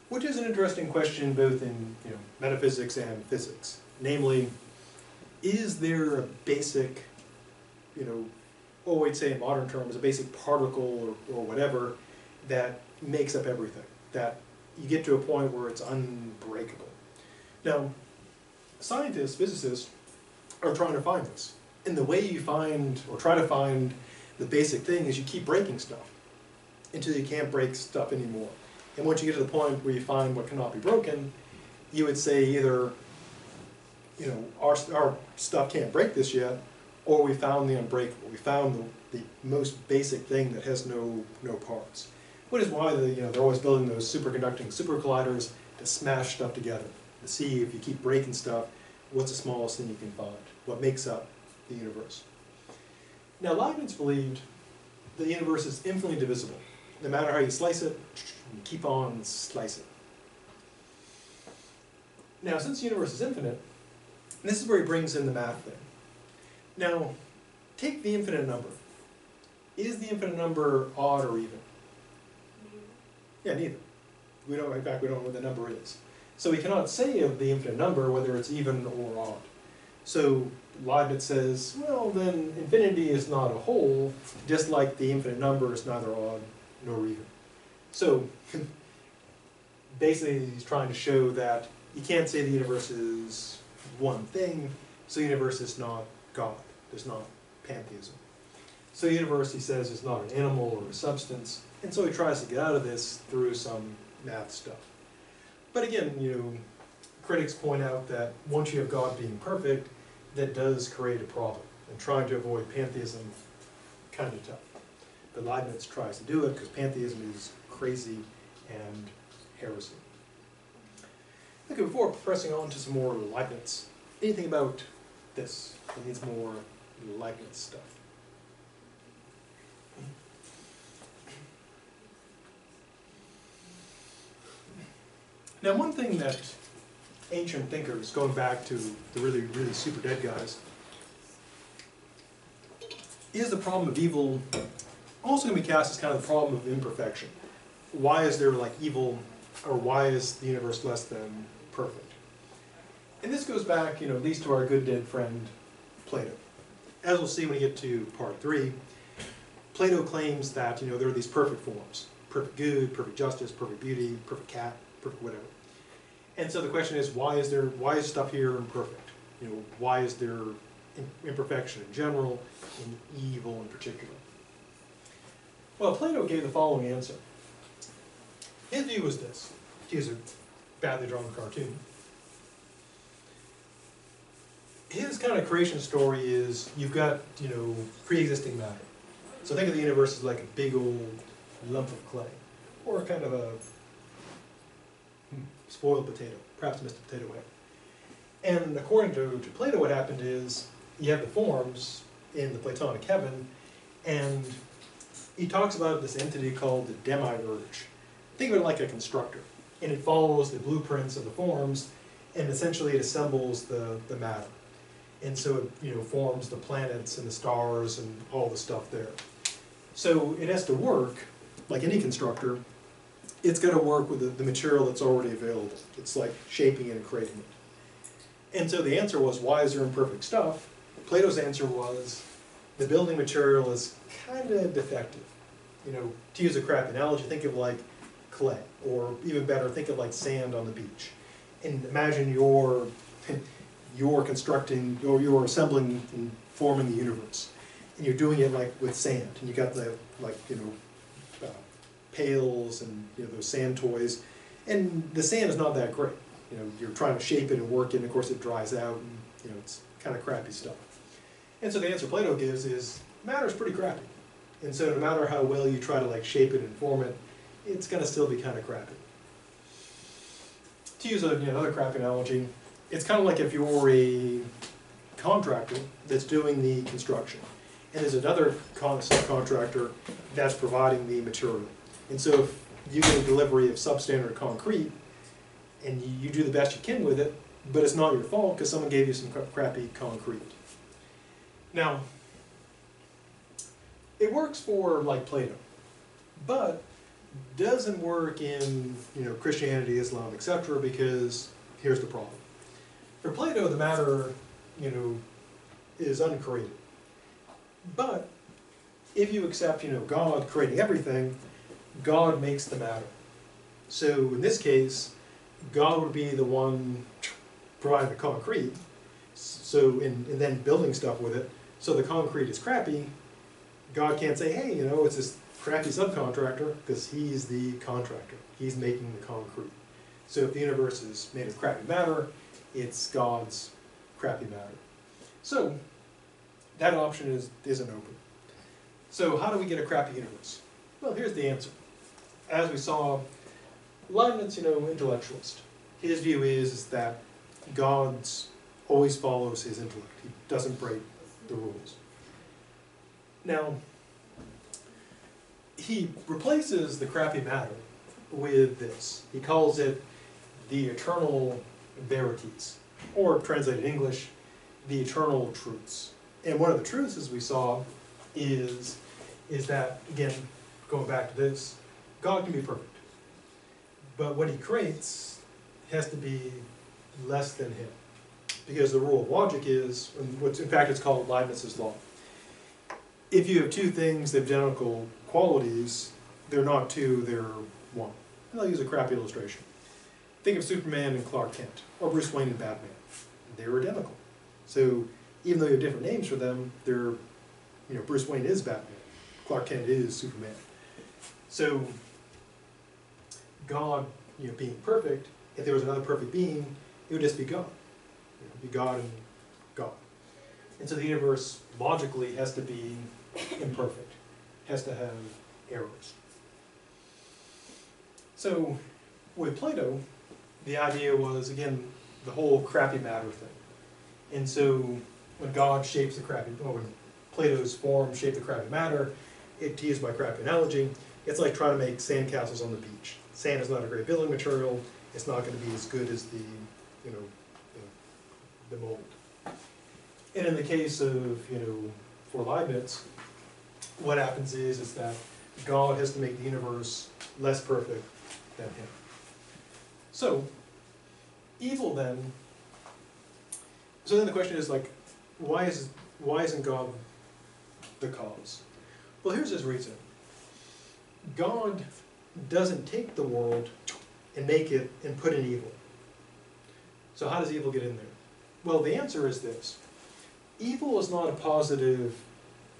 Which is an interesting question both in metaphysics and physics. Namely, is there a basic, what we'd say in modern terms, a basic particle or whatever that makes up everything? That you get to a point where it's unbreakable. Now, scientists, physicists, are trying to find this. And the way you find, or try to find, the basic thing is you keep breaking stuff until you can't break stuff anymore. And once you get to the point where you find what cannot be broken, you would say either, our stuff can't break this yet, or we found the unbreakable. We found the most basic thing that has no parts. Which is why they're always building those superconducting supercolliders to smash stuff together, to see if you keep breaking stuff, what's the smallest thing you can find, what makes up the universe. Now Leibniz believed the universe is infinitely divisible. No matter how you slice it, you keep on slicing. Now since the universe is infinite, and this is where he brings in the math thing. Now, take the infinite number. Is the infinite number odd or even? Yeah, neither. In fact, we don't know what the number is. So we cannot say of the infinite number whether it's even or odd. So Leibniz says, well then infinity is not a whole, just like the infinite number is neither odd nor even. So basically he's trying to show that you can't say the universe is one thing, so the universe is not God. There's not pantheism. So the universe, he says, is not an animal or a substance, and so he tries to get out of this through some math stuff. But again, critics point out that once you have God being perfect, that does create a problem, and trying to avoid pantheism, kind of tough. But Leibniz tries to do it because pantheism is crazy and heresy. Okay, before pressing on to some more Leibniz, anything about this that needs more Leibniz stuff? Now one thing that ancient thinkers, going back to the really, really super dead guys, is the problem of evil also going to be cast as kind of the problem of imperfection. Why is there like evil, or why is the universe less than perfect? And this goes back, at least to our good dead friend Plato. As we'll see when we get to part 3, Plato claims that there are these perfect forms: perfect good, perfect justice, perfect beauty, perfect cat, perfect whatever. And so the question is, why is stuff here imperfect? Why is there imperfection in general, and evil in particular? Well, Plato gave the following answer. His view was this, to use a badly drawn cartoon. His kind of creation story is, you've got, pre-existing matter. So think of the universe as like a big old lump of clay, or kind of a spoiled potato, perhaps Mr. Potato Head. And according to Plato, what happened is, you have the forms in the Platonic heaven, and he talks about this entity called the demiurge. Think of it like a constructor, and it follows the blueprints of the forms, and essentially it assembles the matter. And so it forms the planets and the stars and all the stuff there. So it has to work, like any constructor, it's got to work with the material that's already available. It's like shaping it and creating it. And so the answer was, why is there imperfect stuff? Plato's answer was, the building material is kind of defective. To use a crap analogy, think of like clay, or even better, think of like sand on the beach. And imagine you're constructing, or you're assembling and forming the universe. And you're doing it like with sand, and you got the, like, pails and those sand toys, and the sand is not that great. You're trying to shape it and work it, and of course it dries out, and it's kind of crappy stuff. And so the answer Plato gives is matter's pretty crappy, and so no matter how well you try to like shape it and form it, it's going to still be kind of crappy. To use another crappy analogy, it's kind of like if you're a contractor that's doing the construction, and there's another subcontractor that's providing the material. And so if you get a delivery of substandard concrete, and you do the best you can with it, but it's not your fault because someone gave you some crappy concrete. Now, it works for like Plato, but doesn't work in Christianity, Islam, etc. because here's the problem. For Plato, the matter is uncreated. But if you accept God creating everything, God makes the matter. So in this case, God would be the one providing the concrete, so and then building stuff with it. So the concrete is crappy. God can't say, hey, it's this crappy subcontractor, because he's the contractor. He's making the concrete. So if the universe is made of crappy matter, it's God's crappy matter. So that option isn't open. So how do we get a crappy universe? Well, here's the answer. As we saw, Leibniz, intellectualist. His view is that God always follows his intellect. He doesn't break the rules. Now, he replaces the crappy matter with this. He calls it the eternal verities, or translated in English, the eternal truths. And one of the truths, as we saw, is that, again, going back to this, God can be perfect. But what he creates has to be less than him. Because the rule of logic is, in fact it's called Leibniz's law. If you have two things that have identical qualities, they're not two, they're one. And I'll use a crappy illustration. Think of Superman and Clark Kent, or Bruce Wayne and Batman. They're identical. So even though you have different names for them, they're, Bruce Wayne is Batman, Clark Kent is Superman. So God, being perfect, if there was another perfect being, it would just be God. Be God and God. And so the universe logically has to be imperfect, has to have errors. So with Plato, the idea was, again, the whole crappy matter thing. And so when God shapes the crappy, or when Plato's form shaped the crappy matter, to use my crappy analogy, it's like trying to make sandcastles on the beach. Sand is not a great building material. It's not going to be as good as the mold. And in the case of, for Leibniz, what happens is that God has to make the universe less perfect than him. So, evil then, so then the question is like, why isn't God the cause? Well, here's his reason. God doesn't take the world and make it and put in evil. So how does evil get in there? Well, the answer is this. Evil is not a positive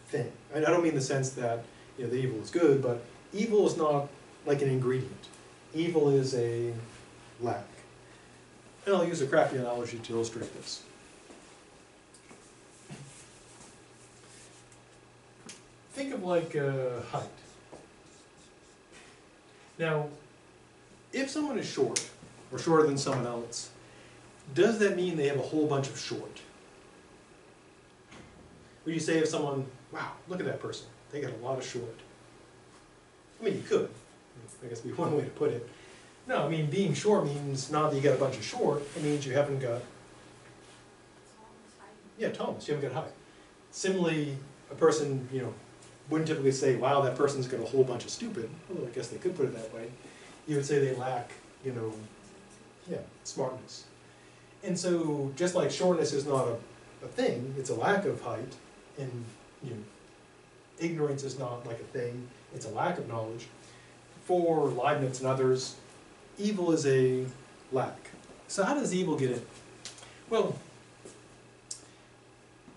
thing. I don't mean the sense that the evil is good, but evil is not like an ingredient. Evil is a lack. And I'll use a crappy analogy to illustrate this. Think of like height. Now, if someone is short, or shorter than someone else, does that mean they have a whole bunch of short? Would you say of someone, wow, look at that person, they got a lot of short? I mean, you could. I guess would be one way to put it. No, I mean, being short means not that you got a bunch of short, it means you haven't got, tallness, you haven't got height. Similarly, a person, wouldn't typically say, wow, that person's got a whole bunch of stupid, although I guess they could put it that way. You would say they lack, smartness. And so, just like shortness is not a thing, it's a lack of height, and ignorance is not like a thing, it's a lack of knowledge. for Leibniz and others, evil is a lack. So how does evil get in? Well,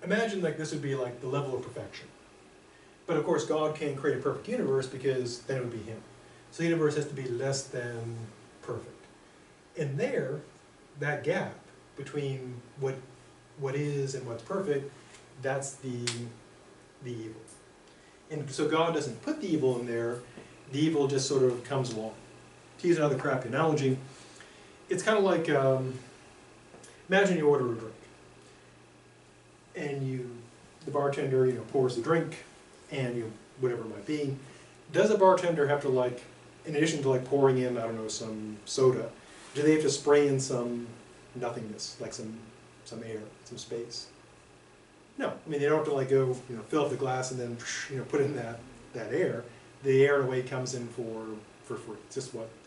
imagine like this would be like the level of perfection. But of course God can't create a perfect universe because then it would be him. So the universe has to be less than perfect. And there, that gap between what is and what's perfect, that's the evil. And so God doesn't put the evil in there, the evil just sort of comes along. To use another crappy analogy, it's kind of like, imagine you order a drink. And the bartender, pours the drink, and whatever it might be. Does a bartender have to like, in addition to like pouring in, I don't know, some soda, do they have to spray in some nothingness, like some air, some space? No, I mean they don't have to like go, fill up the glass and then, put in that air. The air in a way comes in for free. It's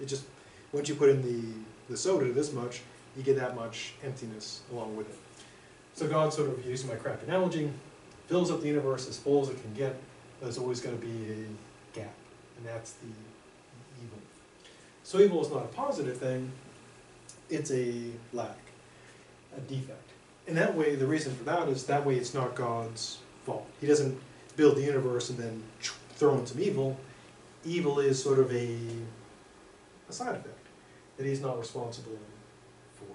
just once you put in the soda this much, you get that much emptiness along with it. So God sort of, using my crap analogy, fills up the universe as full as it can get. There's always going to be a gap, and that's the evil. So evil is not a positive thing, it's a lack, a defect. And that way, the reason for that is that way it's not God's fault. He doesn't build the universe and then throw in some evil. Evil is sort of a side effect that he's not responsible for.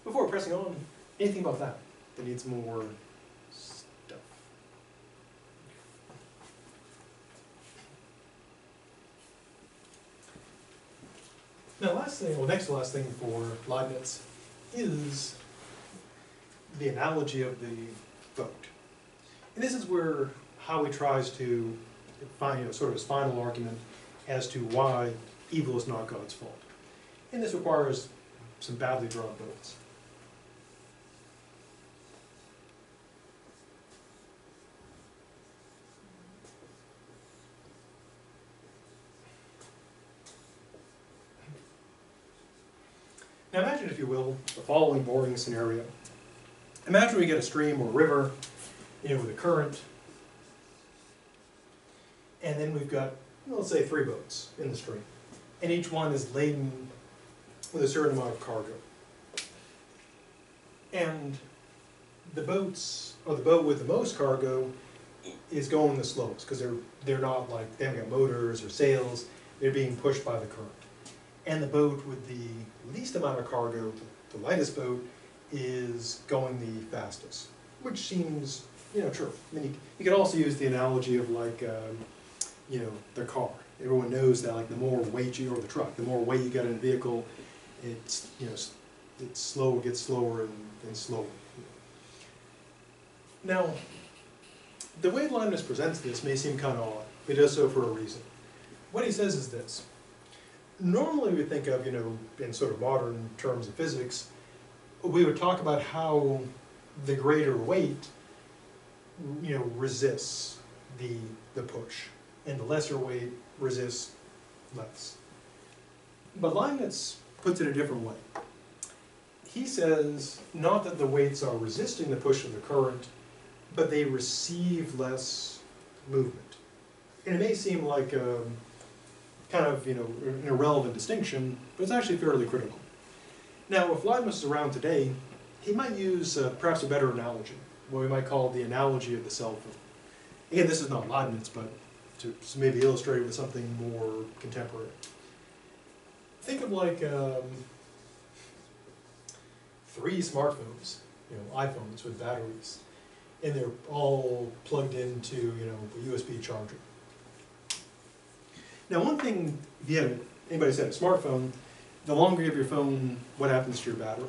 Before pressing on, anything about that needs more stuff? Now next to last thing for Leibniz is the analogy of the boat. And this is where how he tries to find sort of his final argument as to why evil is not God's fault. And this requires some badly drawn boats. Now imagine, if you will, the following boring scenario. Imagine we get a stream or a river, with a current, and then we've got, let's say, 3 boats in the stream, and each one is laden with a certain amount of cargo. And the boat with the most cargo is going the slowest because they're not like, they haven't got motors or sails, they're being pushed by the current. And the boat with the least amount of cargo, the lightest boat, is going the fastest, which seems, true. I mean, you could also use the analogy of like, the car. Everyone knows that like the more weight or the truck, the more weight you got in a vehicle, it's gets slower and slower. Now, the way Leibniz presents this may seem kind of odd, but he does so for a reason. What he says is this. Normally we think of, in sort of modern terms of physics, we would talk about how the greater weight, resists the push, and the lesser weight resists less. But Leibniz puts it a different way. He says not that the weights are resisting the push of the current, but they receive less movement. And it may seem like kind of, an irrelevant distinction, but it's actually fairly critical. Now, if Leibniz is around today, he might use perhaps a better analogy, what we might call the analogy of the cell phone. Again, this is not Leibniz, but to maybe illustrate it with something more contemporary. Think of like 3 smartphones, iPhones with batteries, and they're all plugged into, a USB charger. Now, one thing, if anybody's had a smartphone, the longer you have your phone, what happens to your battery?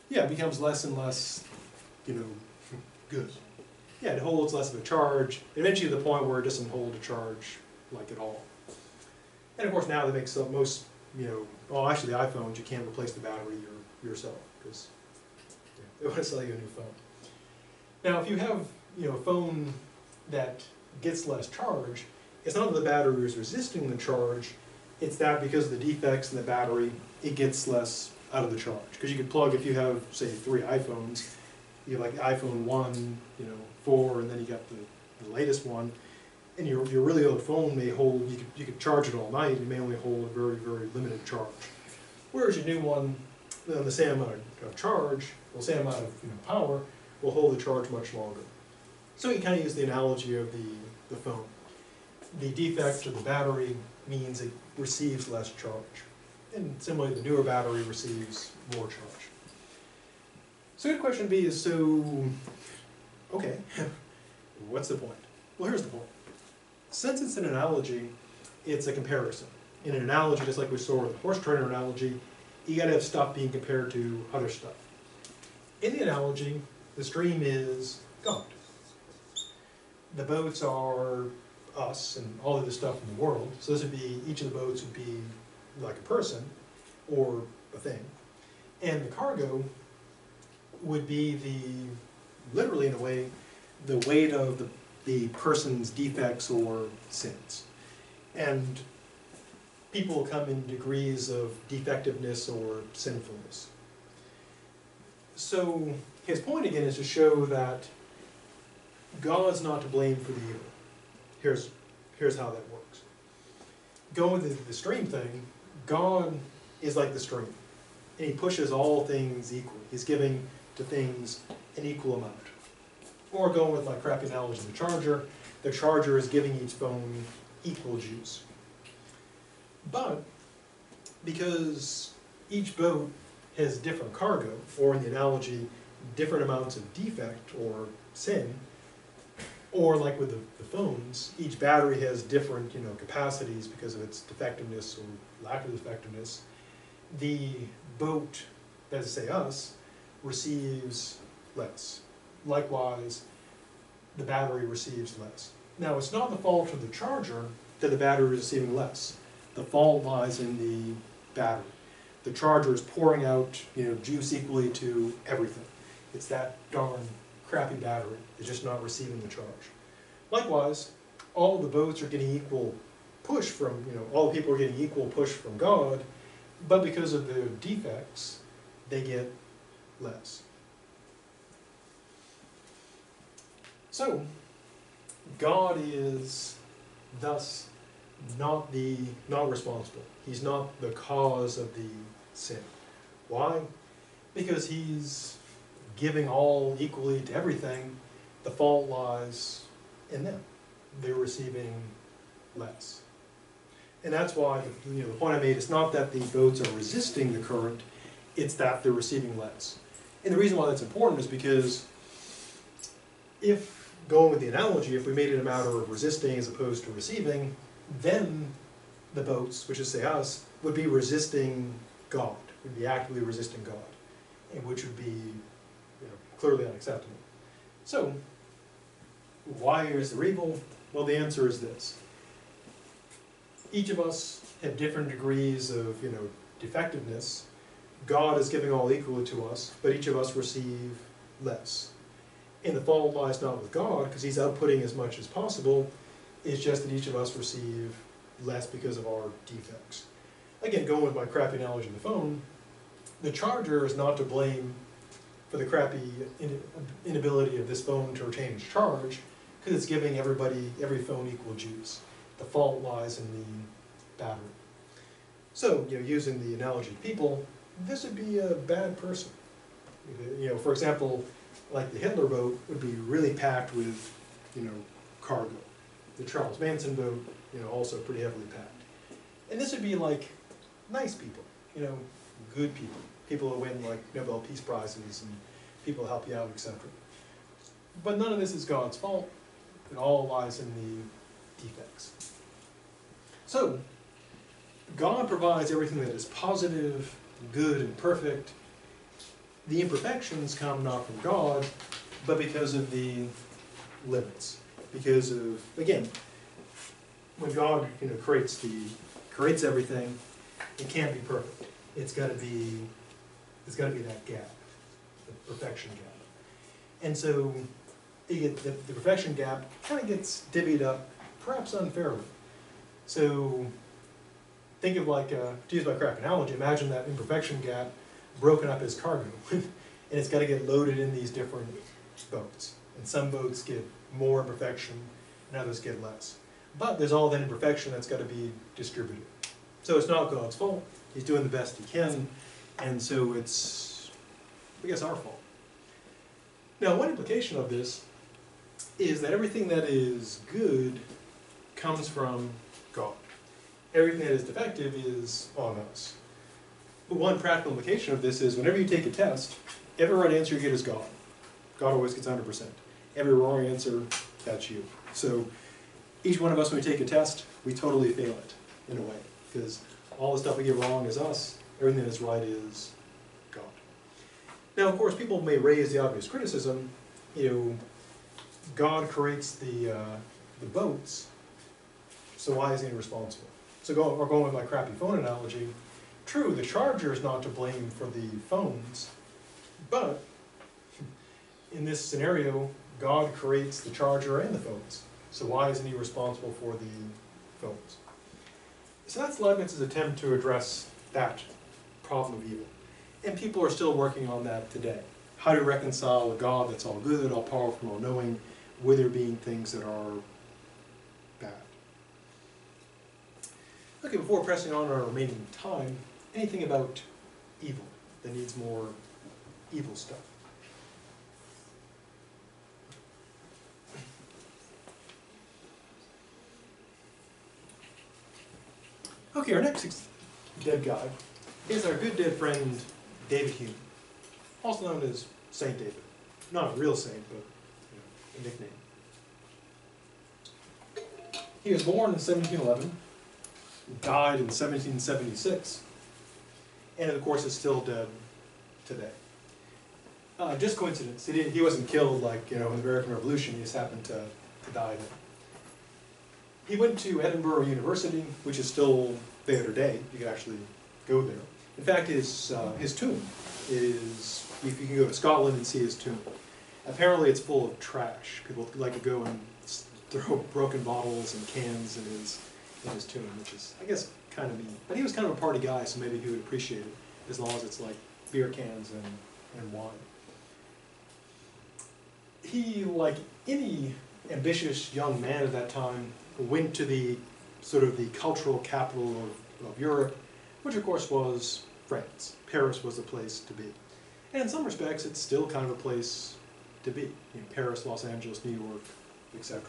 Yeah, it becomes less and less, good. Yeah, it holds less of a charge, eventually to the point where it doesn't hold a charge like at all. And of course now that makes most, well actually the iPhones, you can't replace the battery yourself because they want to sell you a new phone. Now if you have, a phone that gets less charge, it's not that the battery is resisting the charge, it's that because of the defects in the battery, it gets less out of the charge. Because you could plug, if you have, say, 3 iPhones, you have like the iPhone 1, 4, and then you got the latest one, And your really old phone may hold, you could charge it all night, it may only hold a very, very limited charge. Whereas your new one, the same amount of charge, the same amount of power, will hold the charge much longer. So you kind of use the analogy of the phone. The defect of the battery means it receives less charge. And similarly, the newer battery receives more charge. So the question B is, okay, what's the point? Well, here's the point. Since it's an analogy, it's a comparison. In an analogy, just like we saw with the horse trainer analogy, you gotta have stuff being compared to other stuff. In the analogy, the stream is God. The boats are us and all of the stuff in the world. So this would be, each of the boats would be like a person or a thing. And the cargo would be literally in a way, the weight of the person's defects or sins. And people come in degrees of defectiveness or sinfulness. So his point again is to show that God's not to blame for the evil. Here's how that works. Going with the stream thing, God is like the stream. And he pushes all things equally. He's giving to things an equal amount. Or going with my crappy analogy of the charger is giving each phone equal juice. But because each boat has different cargo, or in the analogy, different amounts of defect or sin, or like with the phones, each battery has different capacities because of its defectiveness or lack of effectiveness, the boat, that is to say us, receives less. Likewise, the battery receives less. Now, it's not the fault of the charger that the battery is receiving less. The fault lies in the battery. The charger is pouring out juice equally to everything. It's that darn crappy battery. It's just not receiving the charge. Likewise, all the boats are getting equal push from, all the people are getting equal push from God, but because of their defects, they get less. So, God is thus not responsible. He's not the cause of the sin. Why? Because he's giving all equally to everything. The fault lies in them. They're receiving less. And that's why the point I made is not that the boats are resisting the current, it's that they're receiving less. And the reason why that's important is because if, going with the analogy, if we made it a matter of resisting as opposed to receiving, then the boats, which is say us, would be resisting God, would be actively resisting God, and which would be clearly unacceptable. So, why is there evil? Well, the answer is this. Each of us have different degrees of defectiveness. God is giving all equally to us, but each of us receive less. And the fault lies not with God, because he's outputting as much as possible. It's just that each of us receive less because of our defects. Again, going with my crappy analogy of the phone, the charger is not to blame for the crappy inability of this phone to retain its charge, because it's giving every phone equal juice. The fault lies in the battery. So, using the analogy of people, this would be a bad person. For example, like the Hitler boat would be really packed with, cargo. The Charles Manson boat, also pretty heavily packed. And this would be like nice people, good people. People who win like Nobel Peace Prizes and people who help you out, etc. But none of this is God's fault. It all lies in the defects. So, God provides everything that is positive, good, and perfect. The imperfections come not from God, but because of the limits. Because of, again, when God creates everything, it can't be perfect. It's got to be that gap, the perfection gap. And so the perfection gap kind of gets divvied up, perhaps unfairly. So think of like, to use my crack analogy, imagine that imperfection gap broken up as cargo. And it's got to get loaded in these different boats. And some boats get more imperfection and others get less. But there's all that imperfection that's got to be distributed. So it's not God's fault. He's doing the best he can, and so it's, I guess, our fault. Now, one implication of this is that everything that is good comes from God. Everything that is defective is on us. But one practical implication of this is whenever you take a test, every right answer you get is God. God always gets 100%. Every wrong answer, that's you. So each one of us, when we take a test, we totally fail it, in a way. Because all the stuff we get wrong is us, everything that is right is God. Now, of course, people may raise the obvious criticism, God creates the boats, so why is he responsible? So going with my crappy phone analogy, true, the charger is not to blame for the phones, but in this scenario, God creates the charger and the phones, so why isn't he responsible for the phones? So that's Leibniz's attempt to address that problem of evil. And people are still working on that today. How to reconcile a God that's all good, all powerful, all knowing, with there being things that are bad. Okay, before pressing on our remaining time, anything about evil that needs more evil stuff? Okay, our next dead guy is our good dead friend, David Hume, also known as Saint David. Not a real saint, but a nickname. He was born in 1711, died in 1776, and of course is still dead today. Just coincidence. He wasn't killed like in the American Revolution. He just happened to die then. He went to Edinburgh University, which is still there today. You can actually go there. In fact, his tomb is, if you can go to Scotland and see his tomb, apparently it's full of trash. People like to go and throw broken bottles and cans in his tomb, which is, I guess, kind of mean. But he was kind of a party guy, so maybe he would appreciate it, as long as it's like beer cans and wine. He, like any ambitious young man at that time, went to the sort of the cultural capital of Europe, which of course was France. Paris was the place to be. And in some respects, it's still kind of a place to be. Paris, Los Angeles, New York, etc.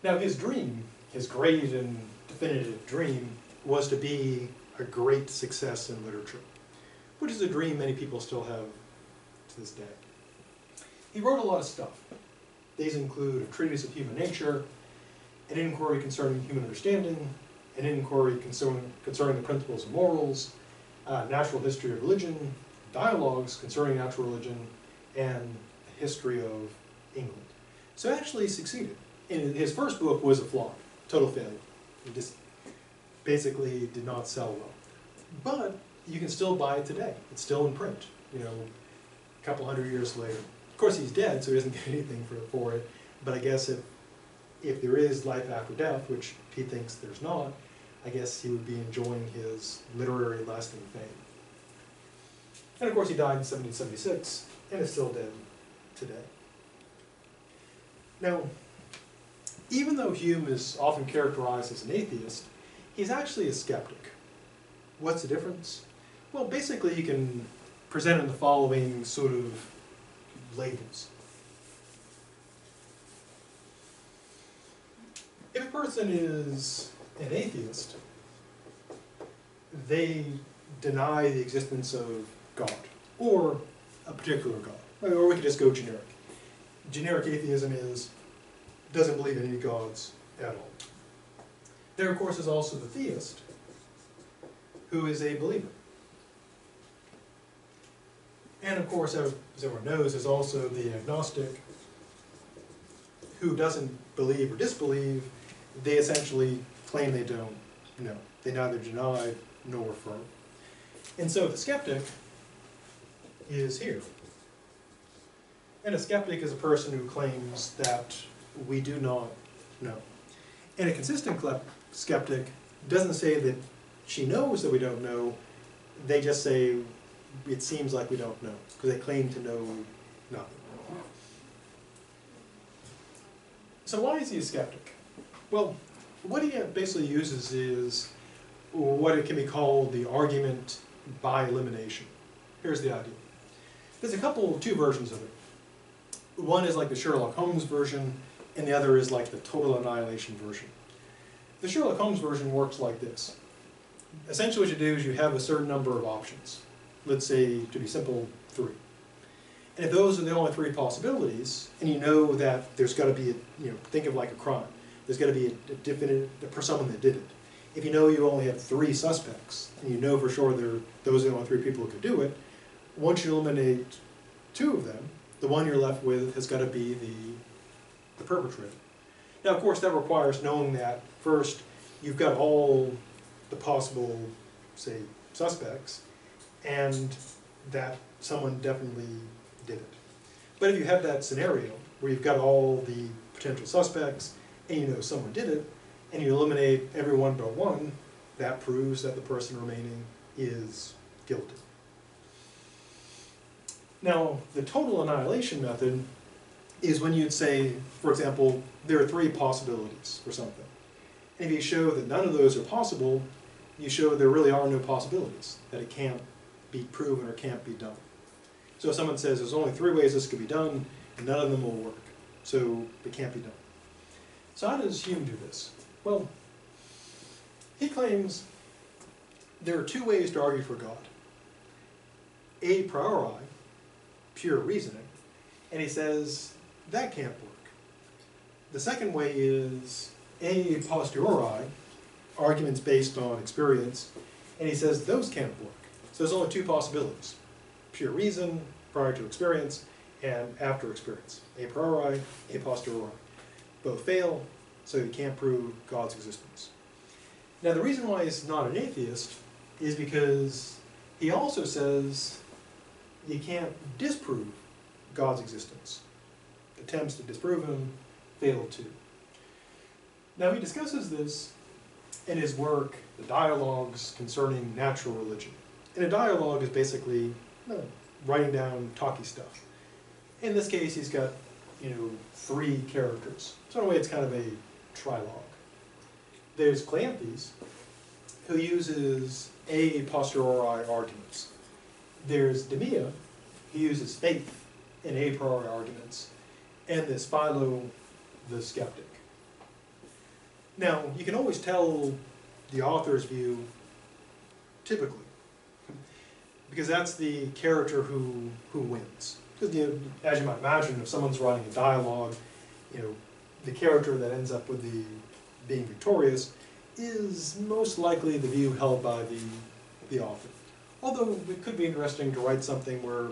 Now his dream, his great and definitive dream, was to be a great success in literature, which is a dream many people still have to this day. He wrote a lot of stuff. These include a treatise of human nature, an inquiry concerning human understanding, an inquiry concerning the principles of morals, natural history of religion, dialogues concerning natural religion, and a history of England. So actually he succeeded. And his first book was a flop, total failure. It just basically did not sell well. But you can still buy it today. It's still in print, a couple hundred years later. Of course he's dead, so he doesn't get anything for it, but I guess if there is life after death, which he thinks there's not, I guess he would be enjoying his literary lasting fame. And of course he died in 1776, and is still dead today. Now, even though Hume is often characterized as an atheist, he's actually a skeptic. What's the difference? Well, basically you can present in the following sort of labels. If a person is an atheist, they deny the existence of God, or a particular God. Or we could just go generic. Generic atheism doesn't believe in any gods at all. There, of course, is also the theist, who is a believer. And of course, as everyone knows, there's also the agnostic, who doesn't believe or disbelieve. They essentially claim they don't know. They neither deny nor affirm. And so the skeptic is here. And a skeptic is a person who claims that we do not know. And a consistent skeptic doesn't say that she knows that we don't know. They just say it seems like we don't know, because they claim to know nothing. So why is he a skeptic? Well, what he basically uses is what it can be called the argument by elimination. Here's the idea. There's two versions of it. One is like the Sherlock Holmes version, and the other is like the total annihilation version. The Sherlock Holmes version works like this. Essentially what you do is you have a certain number of options. Let's say, to be simple, 3. And if those are the only 3 possibilities, and you know that there's got to be, think of like a crime. There's got to be a definite, for someone that did it. If you know you only have 3 suspects, and you know for sure those are the only 3 people who could do it, once you eliminate 2 of them, the one you're left with has got to be the perpetrator. Now, of course, that requires knowing that, first, you've got all the possible, say, suspects, and that someone definitely did it. But if you have that scenario where you've got all the potential suspects, and you know someone did it, and you eliminate everyone but one, that proves that the person remaining is guilty. Now, the total annihilation method is when you'd say, for example, there are 3 possibilities for something. And if you show that none of those are possible, you show there really are no possibilities, that it can't be proven or can't be done. So if someone says there's only 3 ways this could be done, and none of them will work, so it can't be done. So how does Hume do this? Well, he claims there are 2 ways to argue for God. A priori, pure reasoning, and he says that can't work. The second way is a posteriori, arguments based on experience, and he says those can't work. So there's only 2 possibilities: pure reason prior to experience and after experience. A priori, a posteriori. Both fail, so you can't prove God's existence. Now the reason why he's not an atheist is because he also says you can't disprove God's existence. Attempts to disprove him fail too. Now he discusses this in his work, The Dialogues Concerning Natural Religion. And a dialogue is basically writing down talky stuff. In this case, he's got 3 characters. So in a way, it's kind of a trilogue. There's Cleanthes, who uses a posteriori arguments. There's Demea, who uses faith in a priori arguments. And there's Philo, the skeptic. Now, you can always tell the author's view, typically, because that's the character who wins. Because as you might imagine, if someone's writing a dialogue, the character that ends up with being victorious is most likely the view held by the author. Although it could be interesting to write something where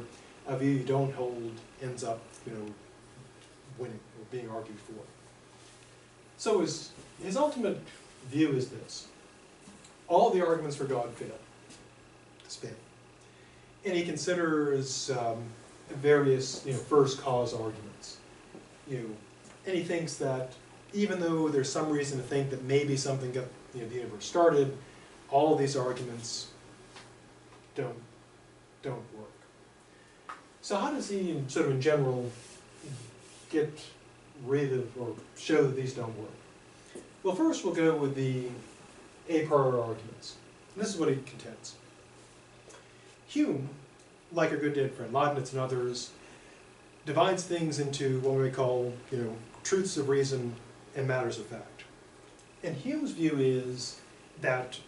a view you don't hold ends up, winning or being argued for. So his ultimate view is this: all the arguments for God fail. Spin. And he considers various, first cause arguments. And he thinks that even though there's some reason to think that maybe something got the universe started, all of these arguments don't work. So how does he, sort of in general, get rid of or show that these don't work? Well, first we'll go with the a priori arguments. And this is what he contends. Hume, like our good dead friend Leibniz and others, divides things into what we call, truths of reason and matters of fact. And Hume's view is that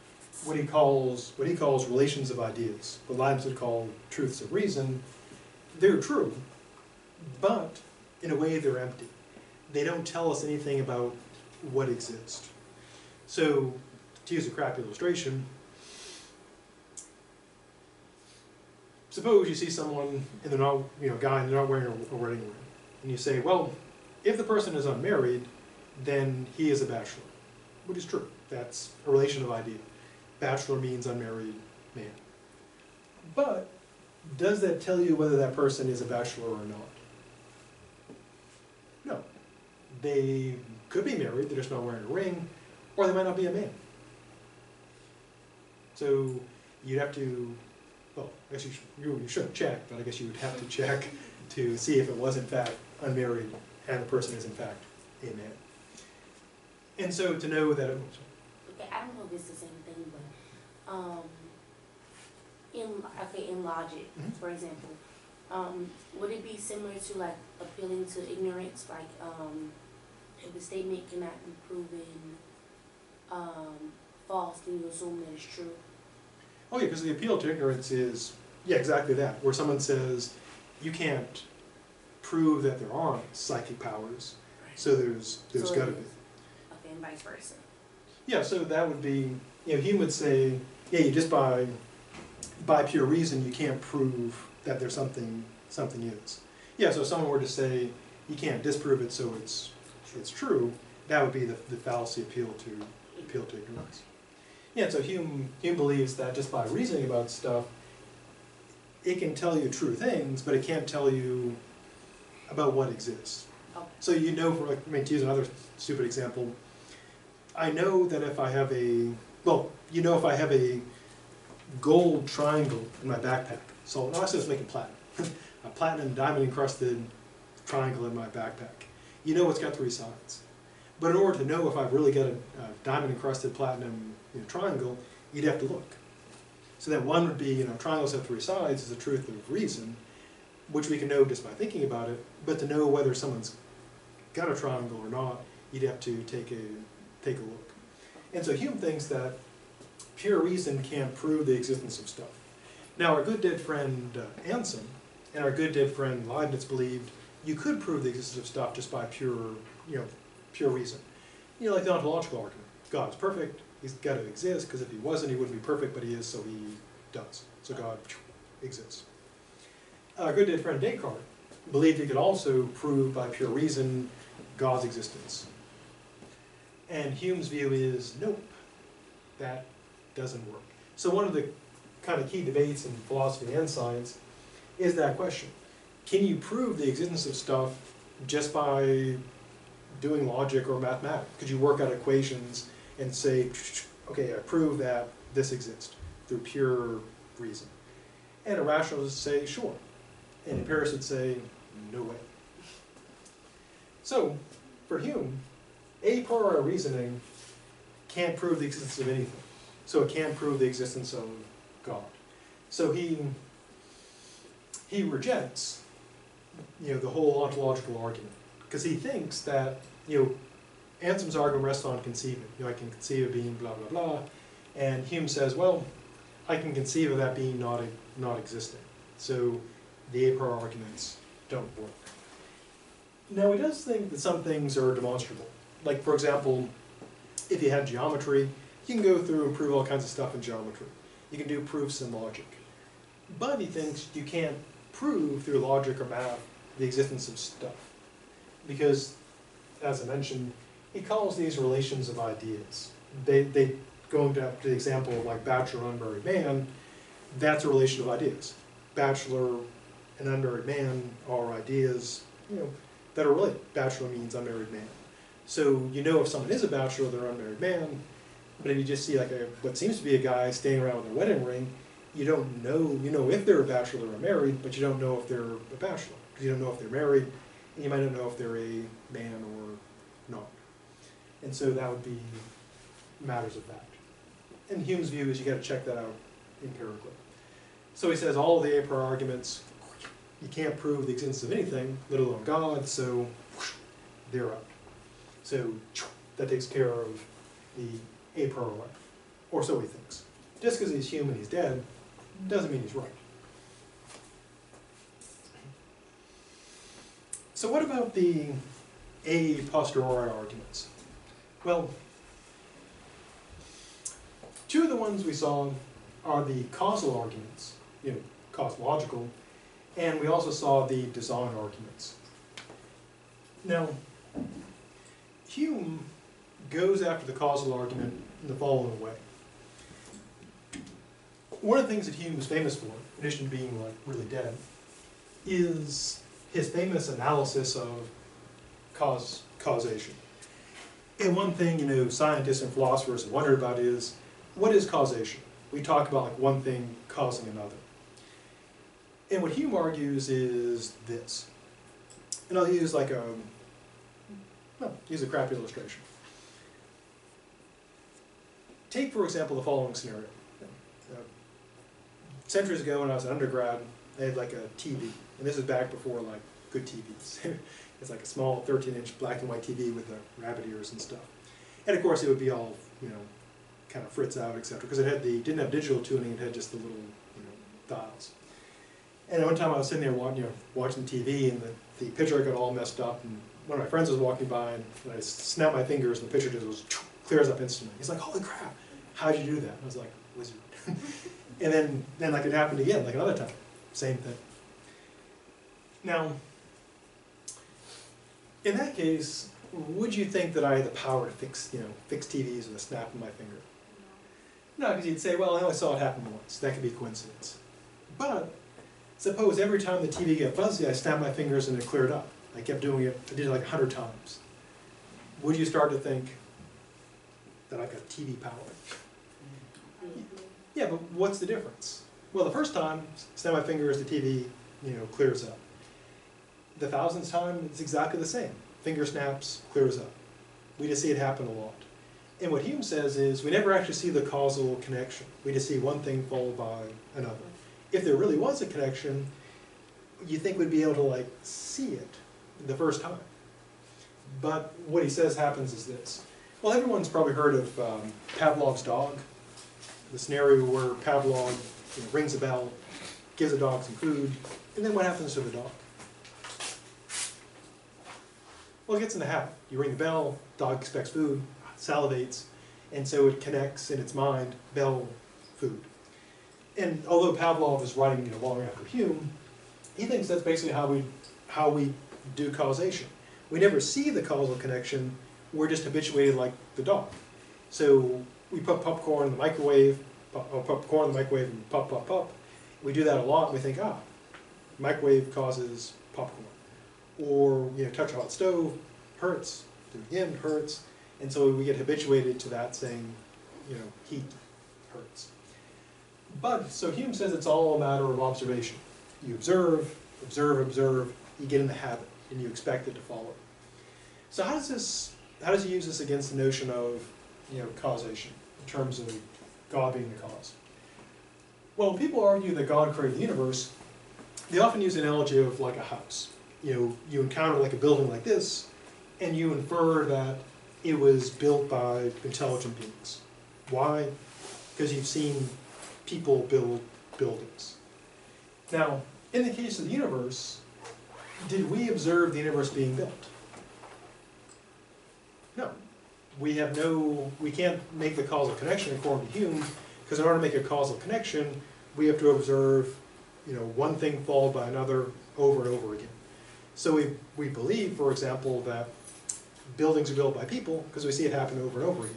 what he calls relations of ideas, what Leibniz would call truths of reason, they're true, but in a way they're empty. They don't tell us anything about what exists. So, to use a crappy illustration, suppose you see someone and they're not, guy, and they're not wearing a wedding ring, and you say, well, if the person is unmarried, then he is a bachelor, which is true. That's a relation of idea. Bachelor means unmarried man. But does that tell you whether that person is a bachelor or not? No. They could be married, they're just not wearing a ring, or they might not be a man. So you'd have to, well, I guess you shouldn't check, but I guess you would have to check to see if it was in fact unmarried and the person is in fact a man. And so to know that, Okay, I don't know if it's the same thing, but in logic, Mhm. for example, would it be similar to like appealing to ignorance? Like, if the statement cannot be proven false, then you assume that it's true. oh yeah, because the appeal to ignorance is, yeah, exactly that, where someone says, you can't prove that there aren't psychic powers, so there's So got to it be. is. Okay, and vice versa. Yeah, so that would be, Hume would say, yeah, you just by pure reason, you can't prove that there's something is. Yeah, so if someone were to say, you can't disprove it, so it's true, that would be the fallacy appeal to ignorance. Yeah, so Hume believes that just by reasoning about stuff, it can tell you true things, but it can't tell you about what exists. Okay. So to use another stupid example, I know that if I have if I have a gold triangle in my backpack, so no, let's just make it platinum. A platinum diamond encrusted triangle in my backpack. You know it's got 3 sides. But in order to know if I've really got a diamond encrusted platinum triangle, you'd have to look. So that one would be, triangles have 3 sides is the truth of reason, which we can know just by thinking about it, but to know whether someone's got a triangle or not, you'd have to take a look. And so Hume thinks that pure reason can't prove the existence of stuff. Now our good dead friend Anselm and our good dead friend Leibniz believed you could prove the existence of stuff just by pure reason. Like the ontological argument. God is perfect, he's got to exist, because if he wasn't, he wouldn't be perfect, but he is, so he does. So God exists. Our good dead friend Descartes believed he could also prove by pure reason God's existence. And Hume's view is, nope, that doesn't work. So one of the kind of key debates in philosophy and science is that question. Can you prove the existence of stuff just by doing logic or mathematics? Could you work out equations and say, okay, I prove that this exists through pure reason? And a rationalist would say, sure. And empiricists would say, no way. So, for Hume, a priori reasoning can't prove the existence of anything. So it can't prove the existence of God. So he rejects, the whole ontological argument, because he thinks that, Anselm's argument rests on conceiving. I can conceive of being blah, blah, blah. And Hume says, well, I can conceive of that being not existing. So the a priori arguments don't work. Now, he does think that some things are demonstrable. Like, for example, if you had geometry, you can go through and prove all kinds of stuff in geometry. You can do proofs in logic. But he thinks you can't prove through logic or math the existence of stuff. Because, as I mentioned, he calls these relations of ideas. They going to the example of like bachelor and unmarried man, that's a relation of ideas. Bachelor and unmarried man are ideas, that are related. Bachelor means unmarried man. So if someone is a bachelor, they're an unmarried man. But if you just see like what seems to be a guy standing around with a wedding ring, you don't know, if they're a bachelor or married, but you don't know if they're a bachelor. Because you don't know if they're married, and you might not know if they're a man or not. And so that would be matters of fact. And Hume's view is you got to check that out empirically. So he says all of the a priori arguments, you can't prove the existence of anything, let alone God, so they're out. So that takes care of the a priori, or so he thinks. Just because he's human, he's dead, doesn't mean he's right. So what about the a posteriori arguments? Well, two of the ones we saw are the causal arguments, cosmological, and we also saw the design arguments. Now, Hume goes after the causal argument in the following way. One of the things that Hume is famous for, in addition to being like really dead, is his famous analysis of causation. And one thing, scientists and philosophers have wondered about is, what is causation? We talk about like one thing causing another. And what Hume argues is this. And I'll use use a crappy illustration. take, for example, the following scenario. Centuries ago when I was an undergrad, I had like a TV, and this is back before like good TVs. It's like a small 13-inch black and white TV with the rabbit ears and stuff. And of course it would be all, you know, kind of fritz out, etc. Because it had didn't have digital tuning, it had just the little, you know, dials. And one time I was sitting there watching TV, and the picture got all messed up, and one of my friends was walking by, and I snapped my fingers, and the picture just was, clears up instantly. He's like, holy crap, how'd you do that? And I was like, wizard. And then like it happened again, like another time, same thing. Now, in that case, would you think that I had the power to fix TVs with a snap of my finger? No, because you'd say, well, I only saw it happen once. That could be a coincidence. But suppose every time the TV got fuzzy, I snapped my fingers and it cleared up. I kept doing it. I did it like 100 times. Would you start to think that I've got TV power? Yeah, but what's the difference? Well, the first time, snap my fingers, the TV, you know, clears up. The 1000th time, it's exactly the same. Finger snaps, clears up. We just see it happen a lot. And what Hume says is we never actually see the causal connection. We just see one thing followed by another. If there really was a connection, you think we'd be able to like see it the first time. But what he says happens is this. Well, everyone's probably heard of Pavlov's dog. The scenario where Pavlov rings a bell, gives the dog some food, and then what happens to the dog? Well, it gets in the habit. You ring the bell, dog expects food, salivates, and so it connects in its mind, bell, food. And although Pavlov is writing long after Hume, he thinks that's basically how we do causation. We never see the causal connection, we're just habituated like the dog. So we put popcorn in the microwave, popcorn in the microwave and pop, pop, pop. We do that a lot and we think, microwave causes popcorn. Or touch a hot stove, hurts, do it again, hurts. And so we get habituated to that saying, heat hurts. But, so Hume says it's all a matter of observation. You observe, observe, observe, you get in the habit, and you expect it to follow. So how does he use this against the notion of causation, in terms of God being the cause? Well, when people argue that God created the universe, they often use the analogy of like a house. You encounter like a building like this, and you infer that it was built by intelligent beings. Why? Because you've seen people build buildings. Now, in the case of the universe, did we observe the universe being built? No. We can't make the causal connection according to Hume, because in order to make a causal connection, we have to observe, one thing followed by another over and over again. So we believe, for example, that buildings are built by people because we see it happen over and over again.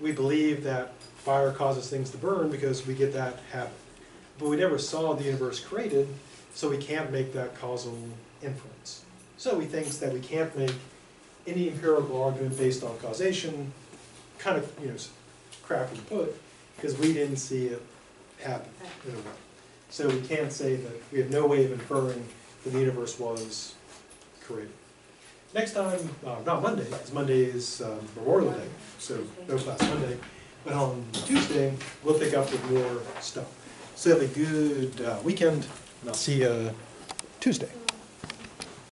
We believe that fire causes things to burn because we get that habit. But we never saw the universe created, so we can't make that causal inference. So he thinks that we can't make any empirical argument based on causation, kind of, crappily put, because we didn't see it happen in a way. So we can't say that we have no way of inferring that the universe was created. Next time, not Monday, because Monday is Memorial Day, so no class Monday, but on Tuesday, we'll pick up with more stuff. So have a good weekend, and I'll see you Tuesday.